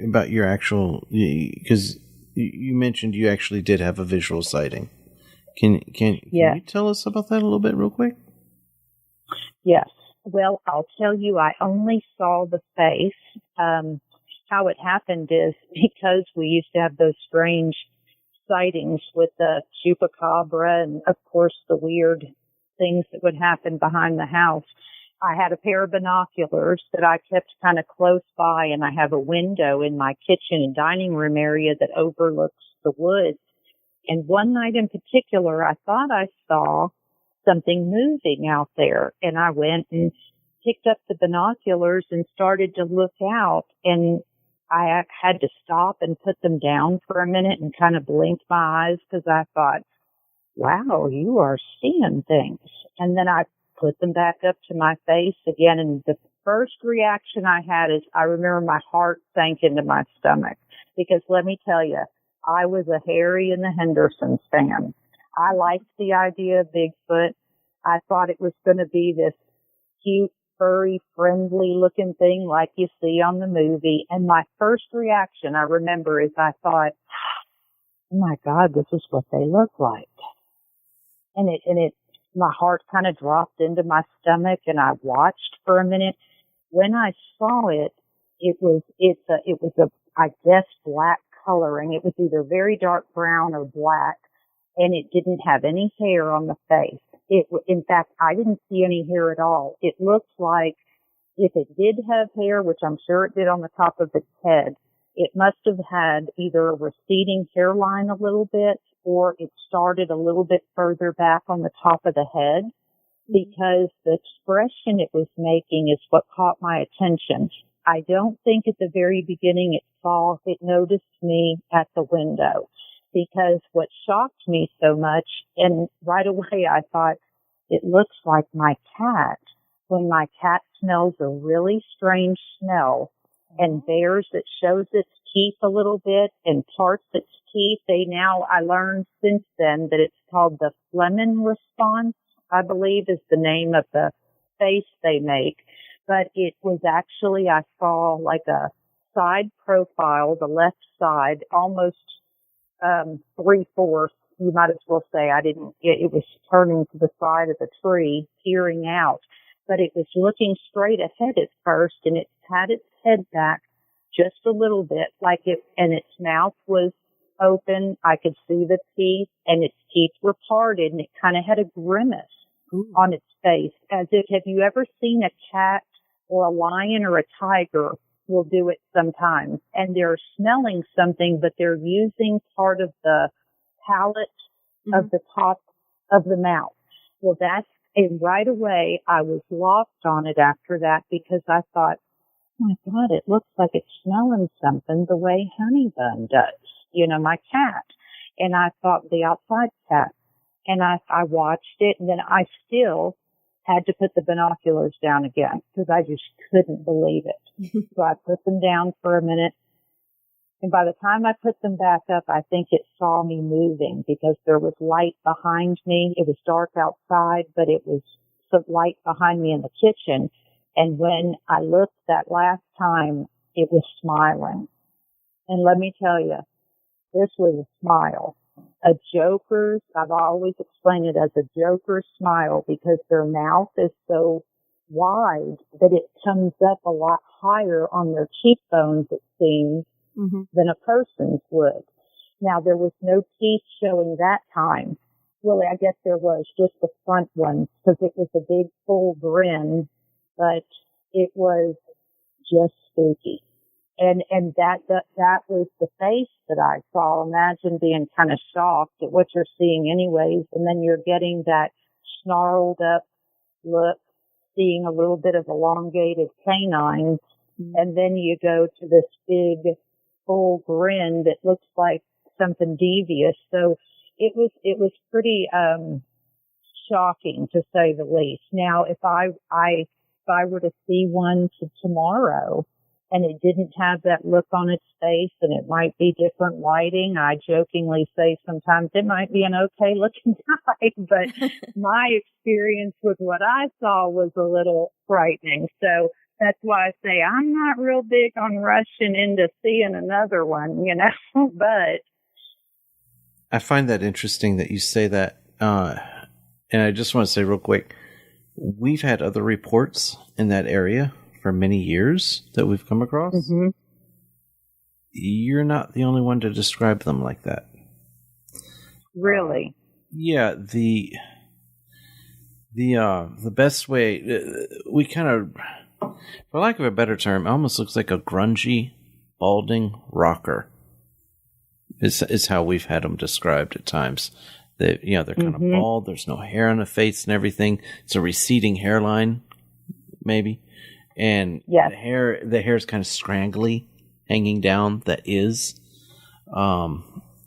D: about your actual, because you mentioned you actually did have a visual sighting. Can you tell us about that a little bit real quick?
E: Yes. Well, I'll tell you, I only saw the face. How it happened is because we used to have those strange sightings with the chupacabra and, of course, the weird things that would happen behind the house. I had a pair of binoculars that I kept kind of close by, and I have a window in my kitchen and dining room area that overlooks the woods. And one night in particular, I thought I saw something moving out there, and I went and picked up the binoculars and started to look out, and I had to stop and put them down for a minute and kind of blink my eyes because I thought, wow, you are seeing things. And then I put them back up to my face again, and the first reaction I had is I remember my heart sank into my stomach, because let me tell you, I was a Harry and the Hendersons fan. I liked the idea of Bigfoot. I thought it was going to be this cute, furry, friendly-looking thing like you see on the movie. And my first reaction, I remember, is I thought, oh, my God, this is what they look like. And my heart kind of dropped into my stomach, and I watched for a minute. When I saw it, it was I guess, black coloring. It was either very dark brown or black, and it didn't have any hair on the face. In fact, I didn't see any hair at all. It looked like if it did have hair, which I'm sure it did on the top of its head, it must have had either a receding hairline a little bit, or it started a little bit further back on the top of the head, because the expression it was making is what caught my attention. I don't think at the very beginning it noticed me at the window, because what shocked me so much, and right away I thought, it looks like my cat. When my cat smells a really strange smell and bares, it shows its teeth a little bit and parts its teeth. I learned since then that it's called the Fleming response, I believe is the name of the face they make. But it was actually, I saw like a side profile, the left side, almost 3/4. You might as well say it was turning to the side of the tree, peering out. But it was looking straight ahead at first, and it had its head back just a little bit, and its mouth was open. I could see the teeth, and its teeth were parted, and it kind of had a grimace on its face, as if, have you ever seen a cat or a lion or a tiger will do it sometimes, and they're smelling something, but they're using part of the palate of the top of the mouth. Well, and right away I was lost on it after that, because I thought, oh my God, it looks like it's smelling something the way Honeybun does, my cat. And I thought the outside cat. And I watched it, and then I still had to put the binoculars down again, because I just couldn't believe it. So I put them down for a minute. And by the time I put them back up, I think it saw me moving, because there was light behind me. It was dark outside, but it was some light behind me in the kitchen. And when I looked that last time, it was smiling. And let me tell you, this was a smile. a joker's, I've always explained it as a joker's smile because their mouth is so wide that it comes up a lot higher on their cheekbones, it seems, than a person's would. Now, there was no teeth showing that time. Really, I guess there was just the front ones because it was a big full grin, but it was just spooky. And that was the face that I saw. Imagine being kind of shocked at what you're seeing anyways, and then you're getting that snarled up look, seeing a little bit of elongated canines, and then you go to this big full grin that looks like something devious. So it was pretty shocking to say the least. Now, if I were to see one tomorrow and it didn't have that look on its face and it might be different lighting, I jokingly say sometimes it might be an okay looking guy, but my experience with what I saw was a little frightening. So that's why I say I'm not real big on rushing into seeing another one, but
D: I find that interesting that you say that. And I just want to say real quick, we've had other reports in that area for many years that we've come across. You're not the only one to describe them like that.
E: Really?
D: Yeah, the best way, we kind of, for lack of a better term, it almost looks like a grungy, balding rocker. Is how we've had them described at times. They're kind of bald. There's no hair on the face and everything. It's a receding hairline, maybe, and the hair is kind of scrangly, hanging down. That is, and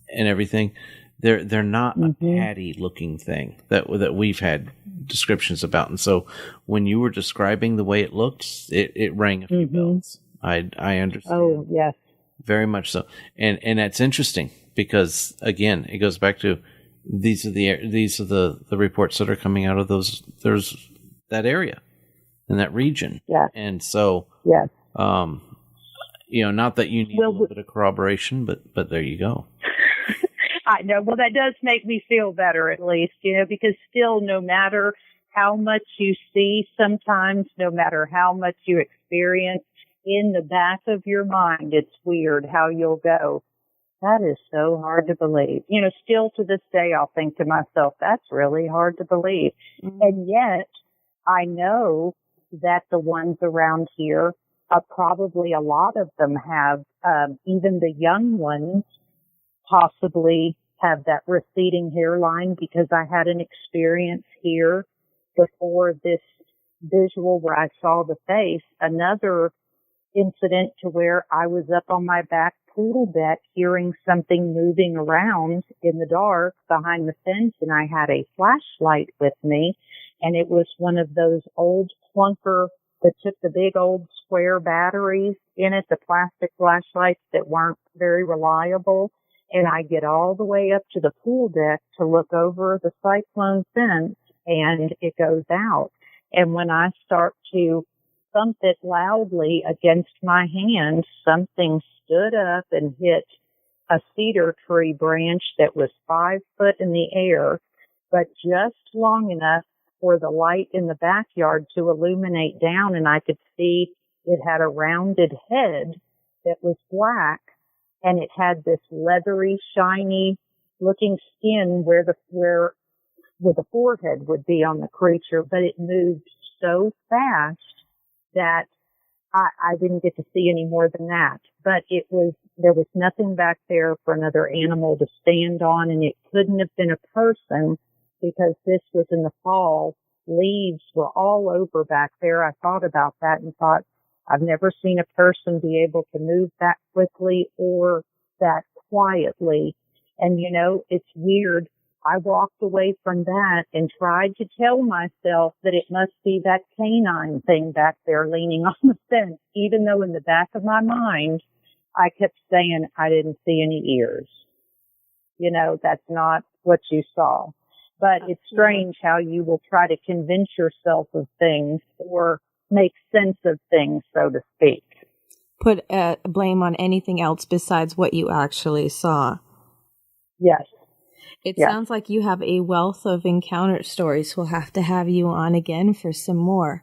D: everything. They're not a patty looking thing that we've had descriptions about. And so when you were describing the way it looked, it rang a few bells. I understand.
E: Oh yes.
D: Very much so, and that's interesting because again, it goes back to these are the reports that are coming out of there's that area and that region, and so not that you need a little bit of corroboration, but there you go.
E: I know. Well, that does make me feel better at least, because still, no matter how much you see, sometimes, no matter how much you experience. In the back of your mind, it's weird how you'll go, that is so hard to believe. Still to this day, I'll think to myself, that's really hard to believe. And yet, I know that the ones around here, probably a lot of them have, even the young ones, possibly have that receding hairline because I had an experience here before this visual where I saw the face. Another incident to where I was up on my back pool deck hearing something moving around in the dark behind the fence, and I had a flashlight with me, and it was one of those old clunker that took the big old square batteries in it, the plastic flashlights that weren't very reliable, and I get all the way up to the pool deck to look over the cyclone fence, and it goes out. And when I start to thump it loudly against my hand, something stood up and hit a cedar tree branch that was 5 foot in the air, but just long enough for the light in the backyard to illuminate down, and I could see it had a rounded head that was black, and it had this leathery, shiny looking skin where the forehead would be on the creature, but it moved so fast that I didn't get to see any more than that. But there was nothing back there for another animal to stand on, and it couldn't have been a person because this was in the fall. Leaves were all over back there. I thought about that and thought, I've never seen a person be able to move that quickly or that quietly. And it's weird. I walked away from that and tried to tell myself that it must be that canine thing back there leaning on the fence, even though in the back of my mind, I kept saying I didn't see any ears. That's not what you saw. But it's strange how you will try to convince yourself of things or make sense of things, so to speak.
C: Put blame on anything else besides what you actually saw.
E: Yes.
C: It
E: Yeah.
C: sounds like you have a wealth of encounter stories. We'll have to have you on again for some more.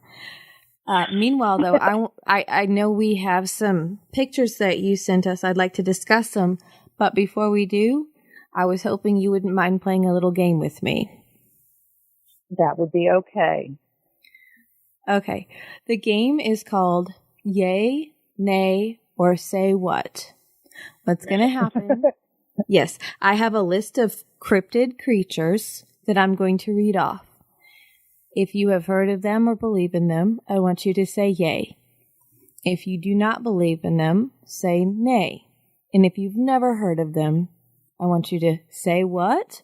C: Meanwhile, though, I know we have some pictures that you sent us. I'd like to discuss them. But before we do, I was hoping you wouldn't mind playing a little game with me.
E: That would be okay.
C: Okay. The game is called Yay, Nay, or Say What. What's going to happen? Yes, I have a list of cryptid creatures that I'm going to read off. If you have heard of them or believe in them, I want you to say yay. If you do not believe in them, say nay. And if you've never heard of them, I want you to say what?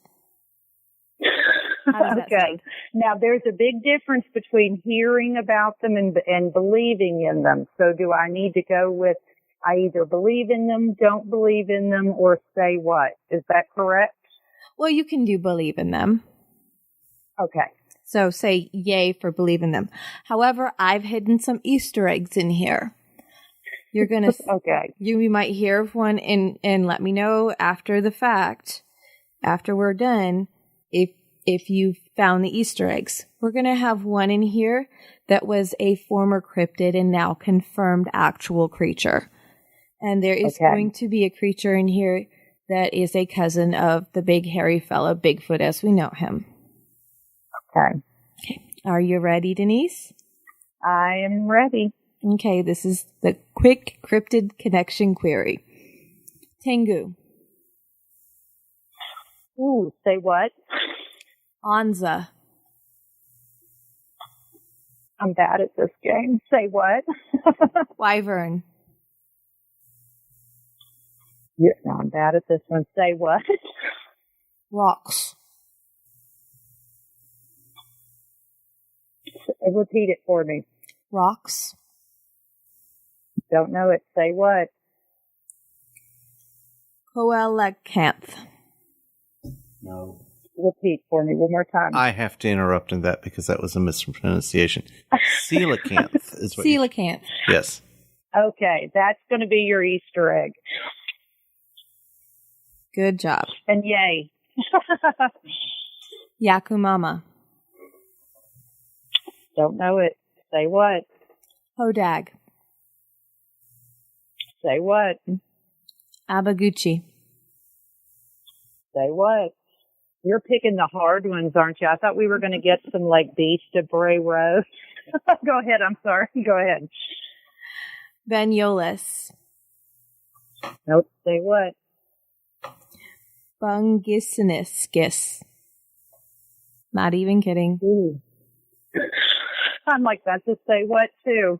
C: How does that
E: Okay.
C: sound?
E: Now, there's a big difference between hearing about them and believing in them. So do I need to go with I either believe in them, don't believe in them, or say what? Is that correct?
C: Well, you can do believe in them.
E: Okay.
C: So say yay for believe in them. However, I've hidden some Easter eggs in here. You're going to,
E: Okay.
C: you might hear of one and let me know after the fact, after we're done, if you found the Easter eggs. We're going to have one in here that was a former cryptid and now confirmed actual creature. And there is going to be a creature in here that is a cousin of the big hairy fella, Bigfoot, as we know him.
E: Okay.
C: Okay. Are you ready, Denise?
E: I am ready.
C: Okay, this is the quick cryptid connection query. Tengu.
E: Ooh, say what?
C: Anza.
E: I'm bad at this game. Say what?
C: Wyvern.
E: Yeah, no, I'm bad at this one. Say what?
C: Rocks.
E: Repeat it for me.
C: Rocks.
E: Don't know it. Say what?
C: Coelacanth.
D: No.
E: Repeat for me one more time.
D: I have to interrupt in that because that was a mispronunciation. Coelacanth is what
C: Coelacanth.
D: Yes.
E: Okay, that's going to be your Easter egg.
C: Good job.
E: And yay.
C: Yakumama.
E: Don't know it. Say what?
C: Hodag.
E: Say what?
C: Abaguchi.
E: Say what? You're picking the hard ones, aren't you? I thought we were going to get some like Beast of Bray Rose. Go ahead. I'm sorry. Go ahead.
C: Banyoles.
E: Nope. Say what?
C: Bungisiniscus. Not even kidding.
E: Ooh. I'm like, that's a say what too.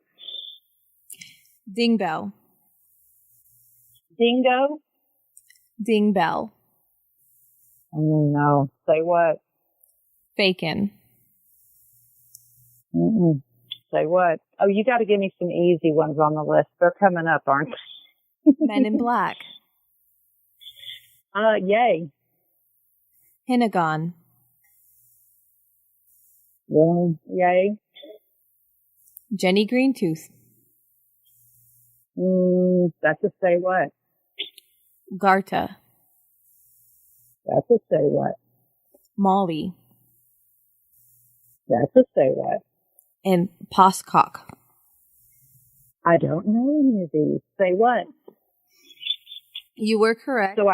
C: Dingbell.
E: Dingo?
C: Dingbell.
E: Oh, no. Say what?
C: Bacon.
E: Mm-mm. Say what? Oh, you got to give me some easy ones on the list. They're coming up, aren't they?
C: Men in Black.
E: Yay.
C: Hinagon.
E: Well, yay.
C: Jenny Greentooth.
E: That's a say what?
C: Garta.
E: That's a say what?
C: Molly.
E: That's a say what?
C: And Poscock.
E: I don't know any of these. Say what?
C: You were correct.
E: So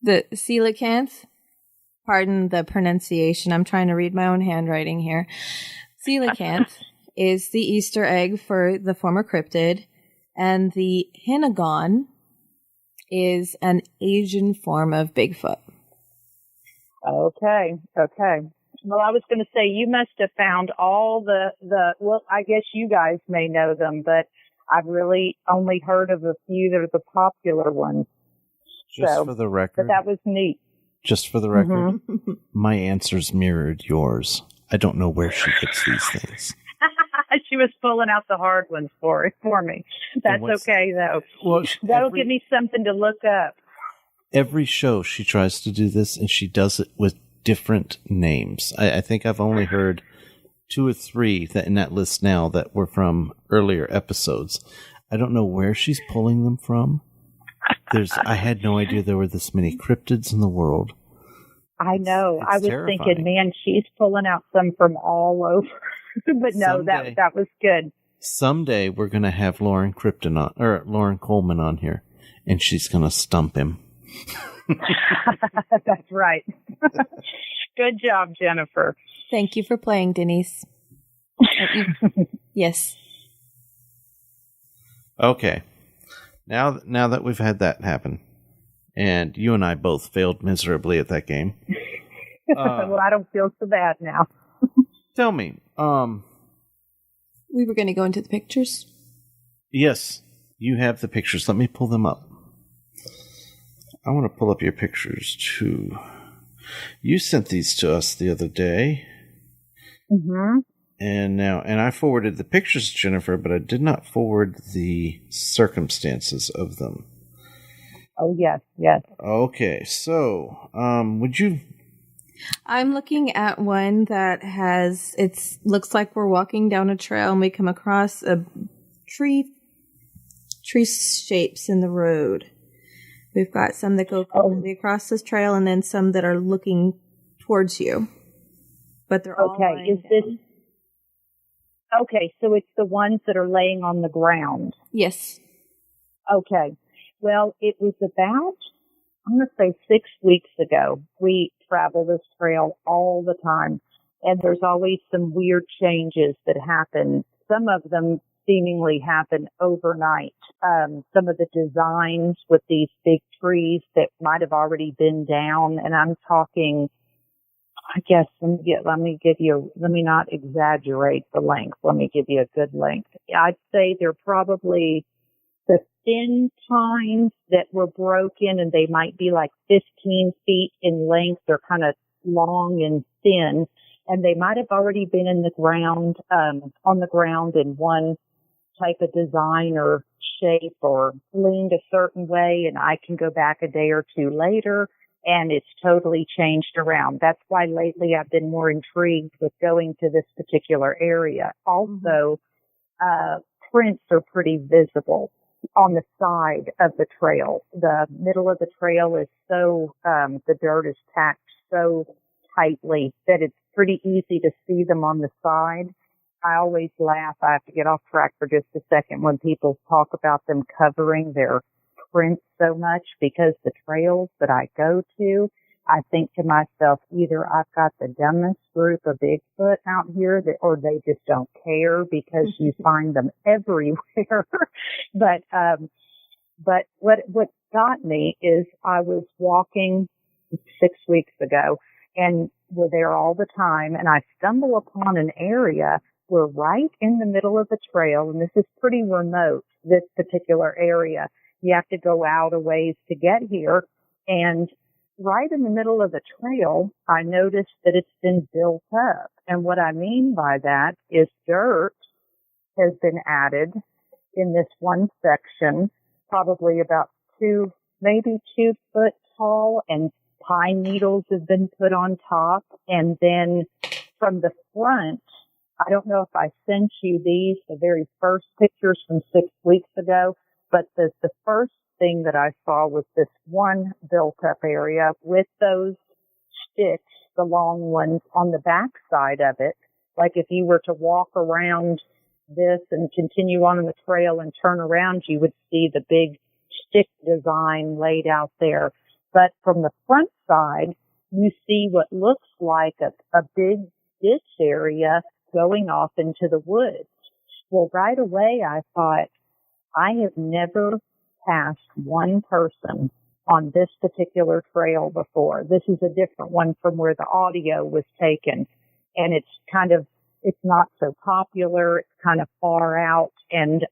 C: The coelacanth, pardon the pronunciation, I'm trying to read my own handwriting here. Coelacanth is the Easter egg for the former cryptid, and the Hinagon is an Asian form of Bigfoot.
E: Okay. Well, I was going to say, you must have found all well, I guess you guys may know them, but I've really only heard of a few that are the popular ones.
D: Just for the record.
E: But that was neat.
D: Just for the record, my answers mirrored yours. I don't know where she gets these things.
E: She was pulling out the hard ones for me. That's okay, though.
D: Well,
E: That'll give me something to look up.
D: Every show she tries to do this, and she does it with different names. I think I've only heard 2 or 3 that in that list now that were from earlier episodes. I don't know where she's pulling them from. I had no idea there were this many cryptids in the world.
E: I know. I was
D: terrifying.
E: thinking, man, she's pulling out some from all over. But no, that was good.
D: Someday we're going to have Lauren Coleman on here, and she's going to stump him.
E: That's right. Good job, Jennifer.
C: Thank you for playing, Denise. Yes.
D: Okay. Now that we've had that happen, and you and I both failed miserably at that game.
E: Well, I don't feel so bad now.
D: Tell me,
C: we were going to go into the pictures.
D: Yes, you have the pictures. Let me pull them up. I want to pull up your pictures too. You sent these to us the other day.
E: Mm-hmm.
D: And I forwarded the pictures to Jennifer, but I did not forward the circumstances of them.
E: Oh, yes, yes.
D: Okay, so, would you...
C: I'm looking at one that looks like we're walking down a trail and we come across a tree shapes in the road. We've got some that go completely across this trail and then some that are looking towards you. But they're all lying down.
E: Okay, so it's the ones that are laying on the ground.
C: Yes.
E: Okay. Well, it was about, I'm going to say 6 weeks ago. We travel this trail all the time, and there's always some weird changes that happen. Some of them seemingly happen overnight. Some of the designs with these big trees that might have already been down, and I'm talking, I guess, let me not exaggerate the length. Let me give you a good length. I'd say they're probably the thin pines that were broken, and they might be like 15 feet in length. They're kind of long and thin, and they might have already been in the ground, on the ground in one type of design or shape or leaned a certain way, and I can go back a day or two later and it's totally changed around. That's why lately I've been more intrigued with going to this particular area. Also, prints are pretty visible on the side of the trail. The middle of the trail is so, the dirt is packed so tightly that it's pretty easy to see them on the side. I always laugh. I have to get off track for just a second when people talk about them covering their prints so much, because the trails that I go to, I think to myself, either I've got the dumbest group of Bigfoot out here or they just don't care, because you find them everywhere. But what got me is I was walking 6 weeks ago and we're there all the time, and I stumble upon an area where right in the middle of the trail, and this is pretty remote, this particular area, you have to go out a ways to get here, and right in the middle of the trail, I noticed that it's been built up. And what I mean by that is dirt has been added in this one section, probably about 2 foot tall, and pine needles have been put on top. And then from the front, I don't know if I sent you these, the very first pictures from 6 weeks ago, but the first thing that I saw was this one built up area with those sticks, the long ones, on the back side of it. Like if you were to walk around this and continue on the trail and turn around, you would see the big stick design laid out there. But from the front side, you see what looks like a big ditch area going off into the woods. Well, right away I thought, I have never passed one person on this particular trail before. This is a different one from where the audio was taken. And it's not so popular. It's kind of far out. And,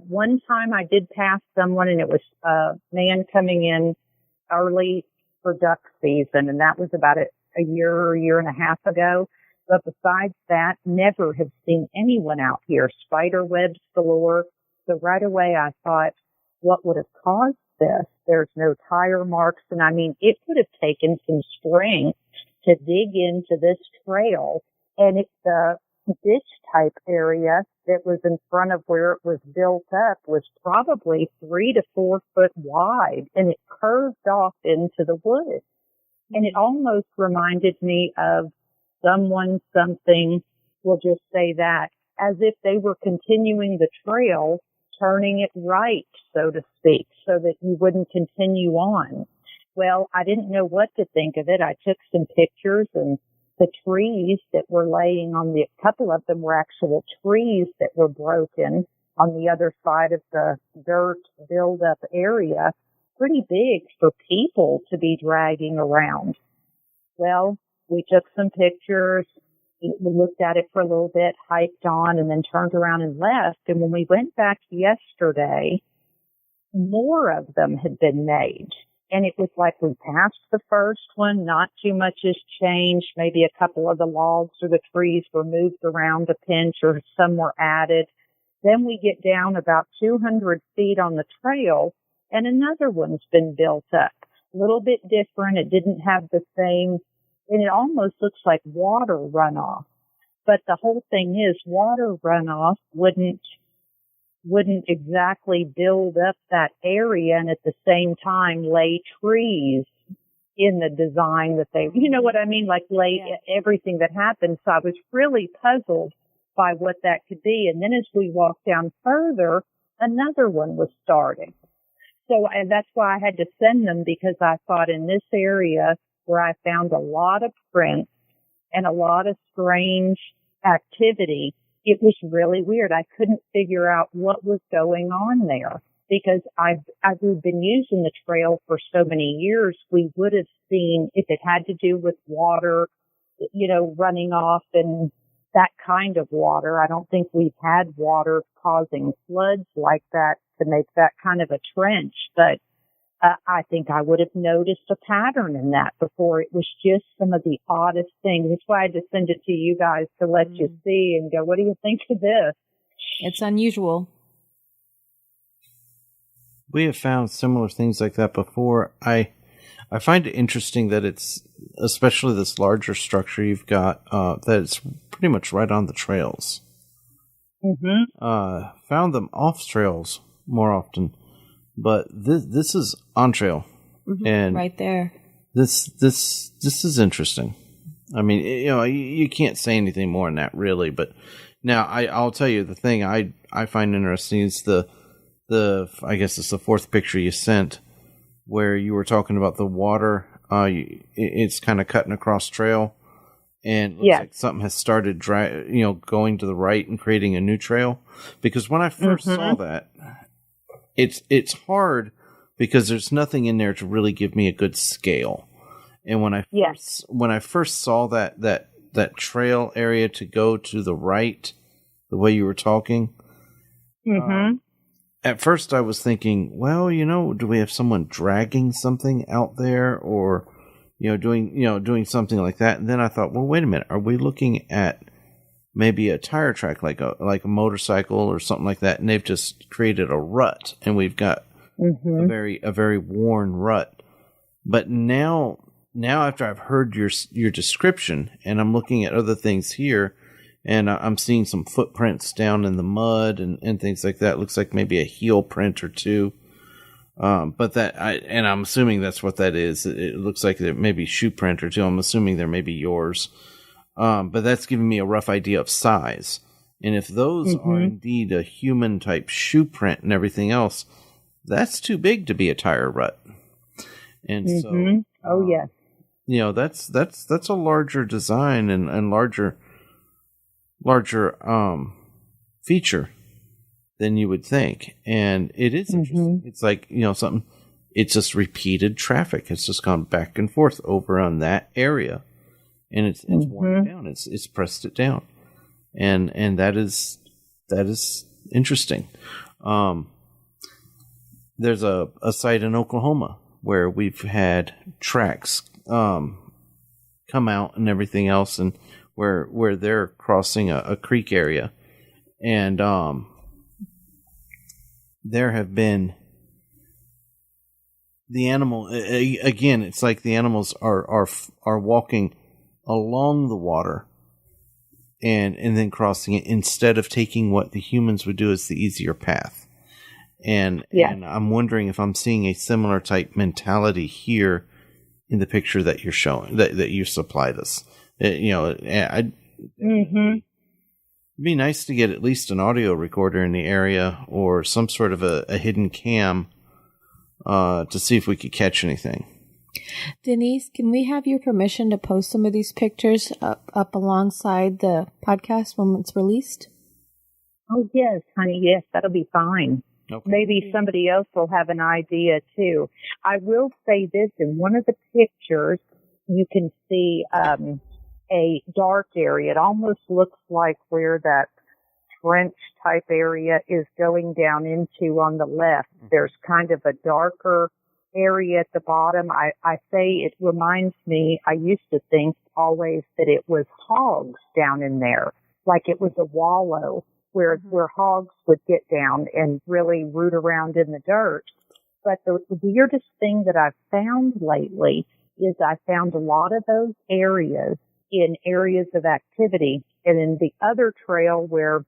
E: one time I did pass someone, and it was a man coming in early for duck season. And that was about a year and a half ago. But besides that, never have seen anyone out here. Spider webs galore. So right away I thought, what would have caused this? There's no tire marks. And I mean, it would have taken some strength to dig into this trail. And it's the ditch type area that was in front of where it was built up was probably 3 to 4 foot wide, and it curved off into the woods. And it almost reminded me of someone, something, we'll just say that, as if they were continuing the trail, turning it right, so to speak, so that you wouldn't continue on. Well, I didn't know what to think of it. I took some pictures, and the trees that were laying on a couple of them were actual trees that were broken on the other side of the dirt build-up area, pretty big for people to be dragging around. Well, we took some pictures. We looked at it for a little bit, hiked on, and then turned around and left. And when we went back yesterday, more of them had been made. And it was like we passed the first one, not too much has changed. Maybe a couple of the logs or the trees were moved around a pinch or some were added. Then we get down about 200 feet on the trail, and another one's been built up. A little bit different. It didn't have the same, and it almost looks like water runoff. But the whole thing is water runoff wouldn't exactly build up that area and at the same time lay trees in the design that they, you know what I mean? Like lay everything that happened. So I was really puzzled by what that could be. And then as we walked down further, another one was starting. So and that's why I had to send them, because I thought in this area where I found a lot of prints and a lot of strange activity, it was really weird. I couldn't figure out what was going on there, because we've been using the trail for so many years. We would have seen if it had to do with water, you know, running off and that kind of water. I don't think we've had water causing floods like that to make that kind of a trench, but I think I would have noticed a pattern in that before. It was just some of the oddest things. That's why I just send it to you guys to let you see and go, what do you think of this?
C: It's unusual.
D: We have found similar things like that before. I find it interesting that it's, especially this larger structure you've got, that it's pretty much right on the trails.
E: Mm-hmm.
D: Found them off trails more often. But this is on trail, and
C: right there.
D: This is interesting. I mean, you know, you can't say anything more than that, really. But now I'll tell you the thing I find interesting is the I guess it's the fourth picture you sent, where you were talking about the water. It's kind of cutting across trail, and it looks like something has started going to the right and creating a new trail. Because when I first saw that. It's hard because there's nothing in there to really give me a good scale. And when I first saw that trail area to go to the right, the way you were talking, at first I was thinking, well, you know, do we have someone dragging something out there, or doing something like that? And then I thought, well, wait a minute, are we looking at maybe a tire track, like a motorcycle or something like that, and they've just created a rut, and we've got a very worn rut. But now after I've heard your description, and I'm looking at other things here, and I'm seeing some footprints down in the mud and things like that. It looks like maybe a heel print or two. But I'm assuming that's what that is. It looks like there may be shoe print or two. I'm assuming there may be yours. But that's giving me a rough idea of size. And if those are indeed a human type shoe print and everything else, that's too big to be a tire rut. And so, that's a larger design and larger feature than you would think. And it is interesting. It's like, something, it's just repeated traffic. It's just gone back and forth over on that area. And it's worn it down. It's pressed it down, and that is interesting. There's a site in Oklahoma where we've had tracks come out and everything else, and where they're crossing a creek area, and there have been the animal again. It's like the animals are walking along the water and then crossing it, instead of taking what the humans would do as the easier path. And I'm wondering if I'm seeing a similar type mentality here in the picture that you're showing, that you supplied us. It'd be nice to get at least an audio recorder in the area or some sort of a hidden cam to see if we could catch anything.
C: Denise, can we have your permission to post some of these pictures up alongside the podcast when it's released?
E: Oh, yes, honey. Yes, that'll be fine. Okay. Maybe somebody else will have an idea, too. I will say this. In one of the pictures, you can see a dark area. It almost looks like where that trench-type area is going down into on the left. There's kind of a darker area at the bottom. I say it reminds me, I used to think always that it was hogs down in there, like it was a wallow where hogs would get down and really root around in the dirt. But the weirdest thing that I've found lately is I found a lot of those areas in areas of activity. And in the other trail where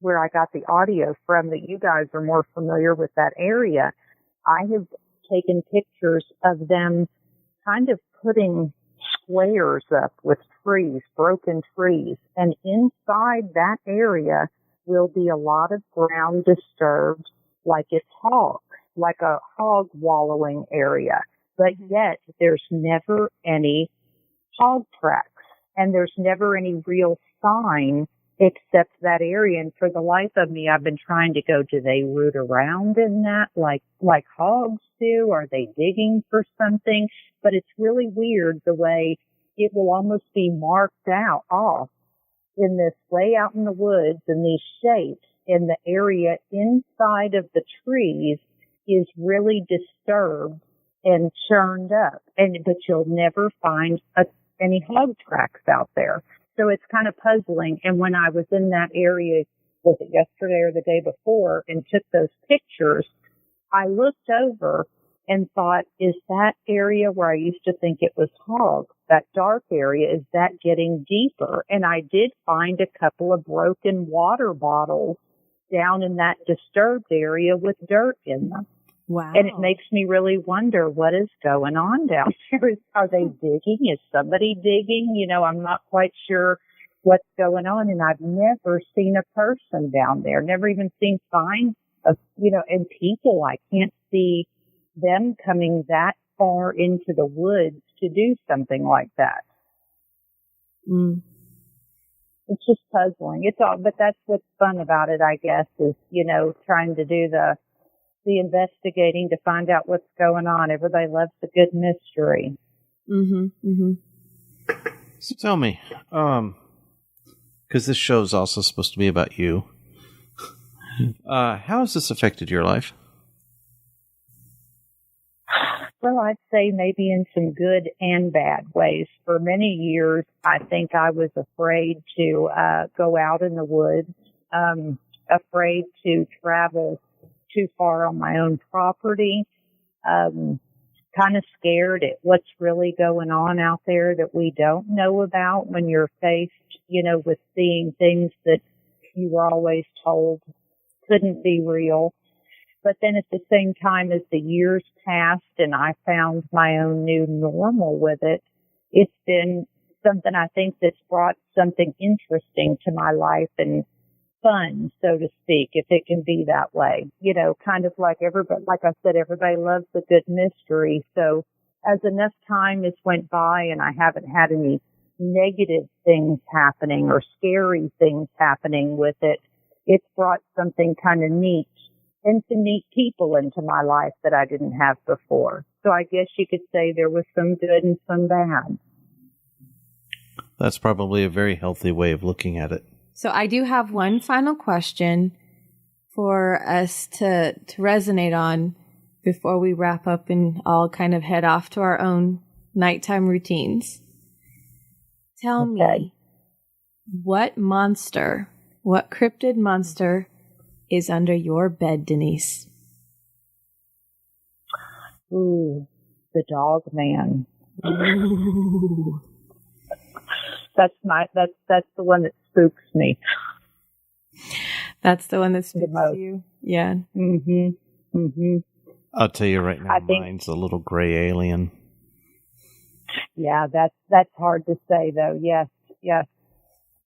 E: I got the audio from, that you guys are more familiar with that area, I have taken pictures of them kind of putting squares up with trees, broken trees. And inside that area will be a lot of ground disturbed, like it's hogs, like a hog wallowing area. But yet there's never any hog tracks and there's never any real sign except that area. And for the life of me, I've been trying to go, do they root around in that like hogs do? Are they digging for something? But it's really weird the way it will almost be marked off in this way out in the woods, and these shapes in the area inside of the trees is really disturbed and churned up. But you'll never find any hog tracks out there. So it's kind of puzzling. And when I was in that area, was it yesterday or the day before, and took those pictures, I looked over and thought, is that area where I used to think it was hogs, that dark area, is that getting deeper? And I did find a couple of broken water bottles down in that disturbed area with dirt in them.
C: Wow.
E: And it makes me really wonder what is going on down there. Are they digging? Is somebody digging? You know, I'm not quite sure what's going on. And I've never seen a person down there, never even seen signs of, and people. I can't see them coming that far into the woods to do something like that. It's just puzzling. But that's what's fun about it, I guess, is, trying to do the investigating to find out what's going on. Everybody loves a good mystery.
D: So tell me, because this show is also supposed to be about you, how has this affected your life?
E: Well, I'd say maybe in some good and bad ways. For many years, I think I was afraid to go out in the woods, afraid to travel too far on my own property, kind of scared at what's really going on out there that we don't know about when you're faced, with seeing things that you were always told couldn't be real. But then at the same time, as the years passed and I found my own new normal with it, it's been something I think that's brought something interesting to my life and fun, so to speak, if it can be that way. Kind of like everybody, like I said, everybody loves a good mystery. So as enough time has went by and I haven't had any negative things happening or scary things happening with it, it's brought something kind of neat and some neat people into my life that I didn't have before. So I guess you could say there was some good and some bad.
D: That's probably a very healthy way of looking at it.
C: So I do have one final question for us to resonate on before we wrap up and all kind of head off to our own nighttime routines. Tell me, what cryptid monster is under your bed, Denise?
E: Ooh, the dog man.
C: Ooh.
E: That's the one that spooks me.
C: That's the one that spooks you? Yeah.
E: Mm-hmm. Mm-hmm.
D: I'll tell you right now, mine's a little gray alien.
E: Yeah, that's hard to say though. Yes, yes.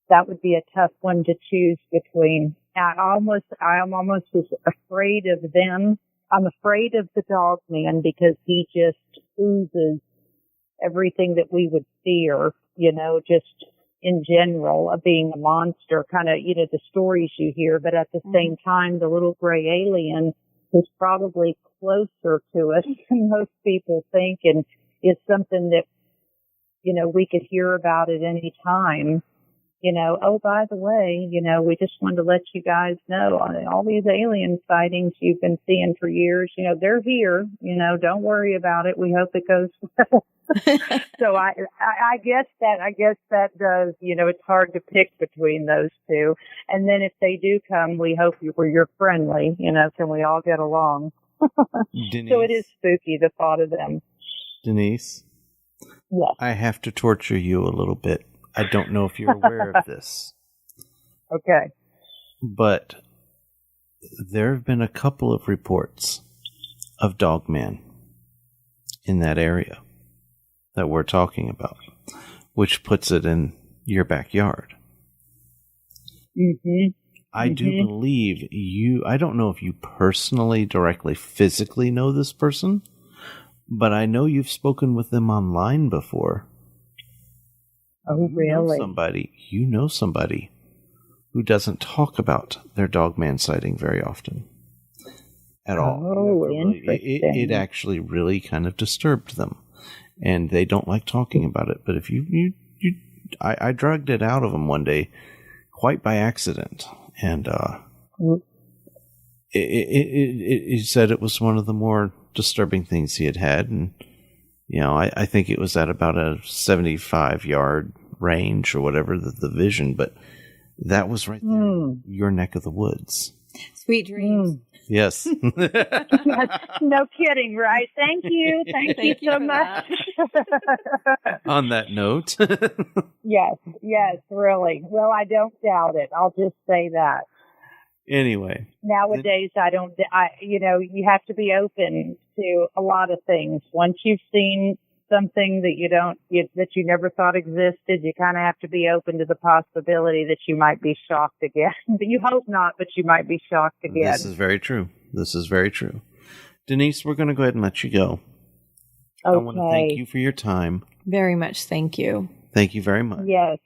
E: That would be a tough one to choose between. I am almost as afraid of them. I'm afraid of the dog man because he just oozes everything that we would fear, just in general of being a monster, kind of, the stories you hear. But at the same time, the little gray alien is probably closer to us than most people think, and is something that, we could hear about at any time. Oh, by the way, we just wanted to let you guys know all these alien sightings you've been seeing for years, they're here, don't worry about it. We hope it goes well. So I guess that does, it's hard to pick between those two. And then if they do come, we hope you're friendly, can we all get along?
D: Denise,
E: so it is spooky, the thought of them.
D: Denise?
E: Yes.
D: I have to torture you a little bit. I don't know if you're aware of this.
E: Okay.
D: But there have been a couple of reports of Dogman in that area that we're talking about, which puts it in your backyard.
E: Mm-hmm.
D: I do believe you, I don't know if you personally, directly, physically know this person, but I know you've spoken with them online before.
E: Oh, really?
D: You know somebody who doesn't talk about their Dogman sighting very often at all.
E: Oh, interesting.
D: It actually really kind of disturbed them, and they don't like talking about it. But if I drugged it out of them one day, quite by accident, and he said it was one of the more disturbing things he had, and I think it was at about a 75-yard range or whatever, the vision, but that was right there, your neck of the woods.
C: Sweet dreams.
D: Yes.
E: No kidding, right? Thank you so much.
D: On that note.
E: Yes, really. Well, I don't doubt it. I'll just say that.
D: Anyway.
E: Nowadays, you have to be open to a lot of things. Once you've seen something that that you never thought existed, you kind of have to be open to the possibility that you might be shocked again. But you hope not, but you might be shocked again.
D: This is very true. Denise, we're going to go ahead and let you go.
E: Okay.
D: I want to thank you for your time.
C: Very much. Thank you.
D: Thank you very much.
E: Yes.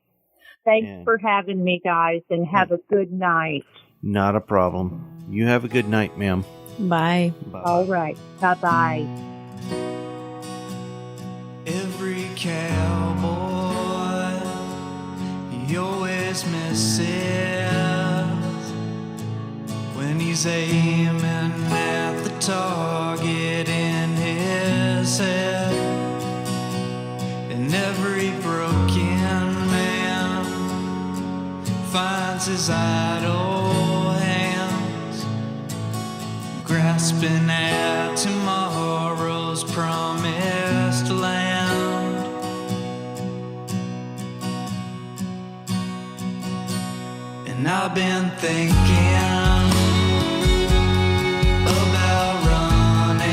E: Thanks for having me, guys, and have a good night.
D: Not a problem. You have a good night, ma'am.
C: Bye.
E: All right. Bye-bye.
F: Every cowboy, he always misses when he's aiming at the target in his head. And every broken man finds his idle hands grasping at tomorrow's promised land. And I've been thinking about running,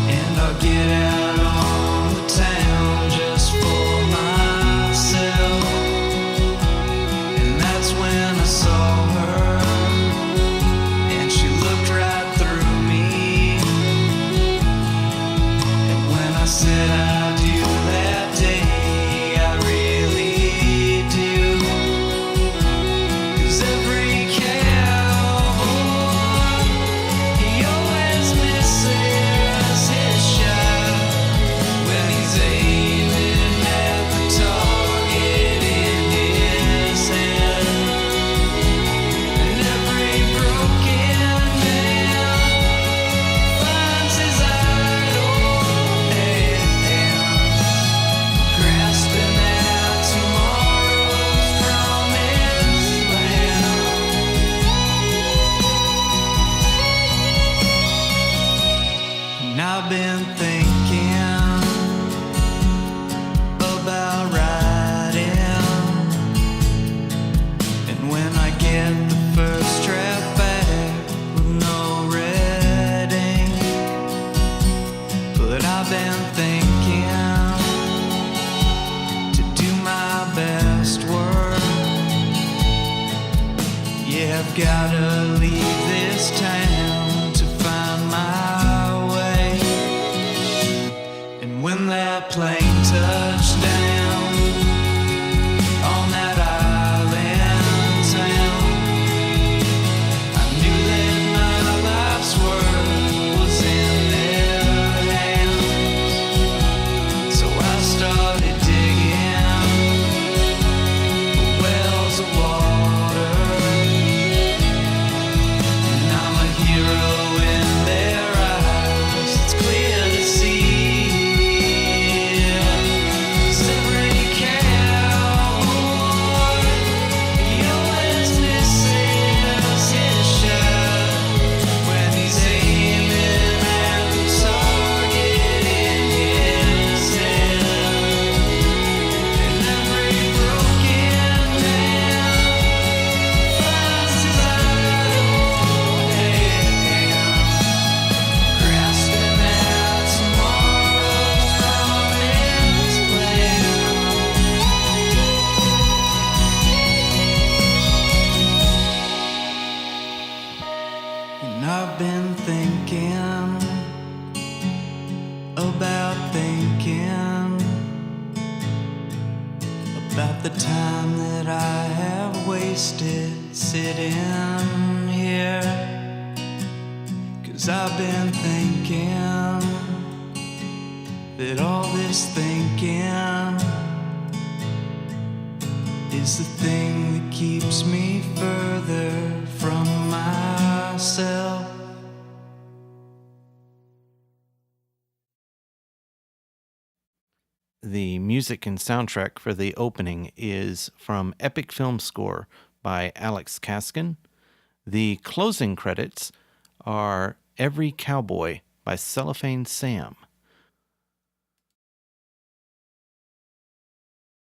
F: and I'll get out on the town just for myself. And that's when I saw her, and she looked right through me. And when I said I do that day, I really do. 'Cause gotta leave this town to find my way. And when that plane touched down on that island town, I knew that my life's work was in their hands. So I started digging wells of water, and I'm a hero in their eyes. It's clear to see. 'Cause every cowboy, he always misses his shot when he's aiming at the target in his head. And every broken man finds his idol hand, grasping at tomorrow's promised land. And I've been thinking about the time that I have wasted sitting here. 'Cause I've been thinking that all this thinking is the thing that keeps me further from myself.
D: The music and soundtrack for the opening is from Epic Film Score by Alex Kaskin. The closing credits are Every Cowboy by Cellophane Sam.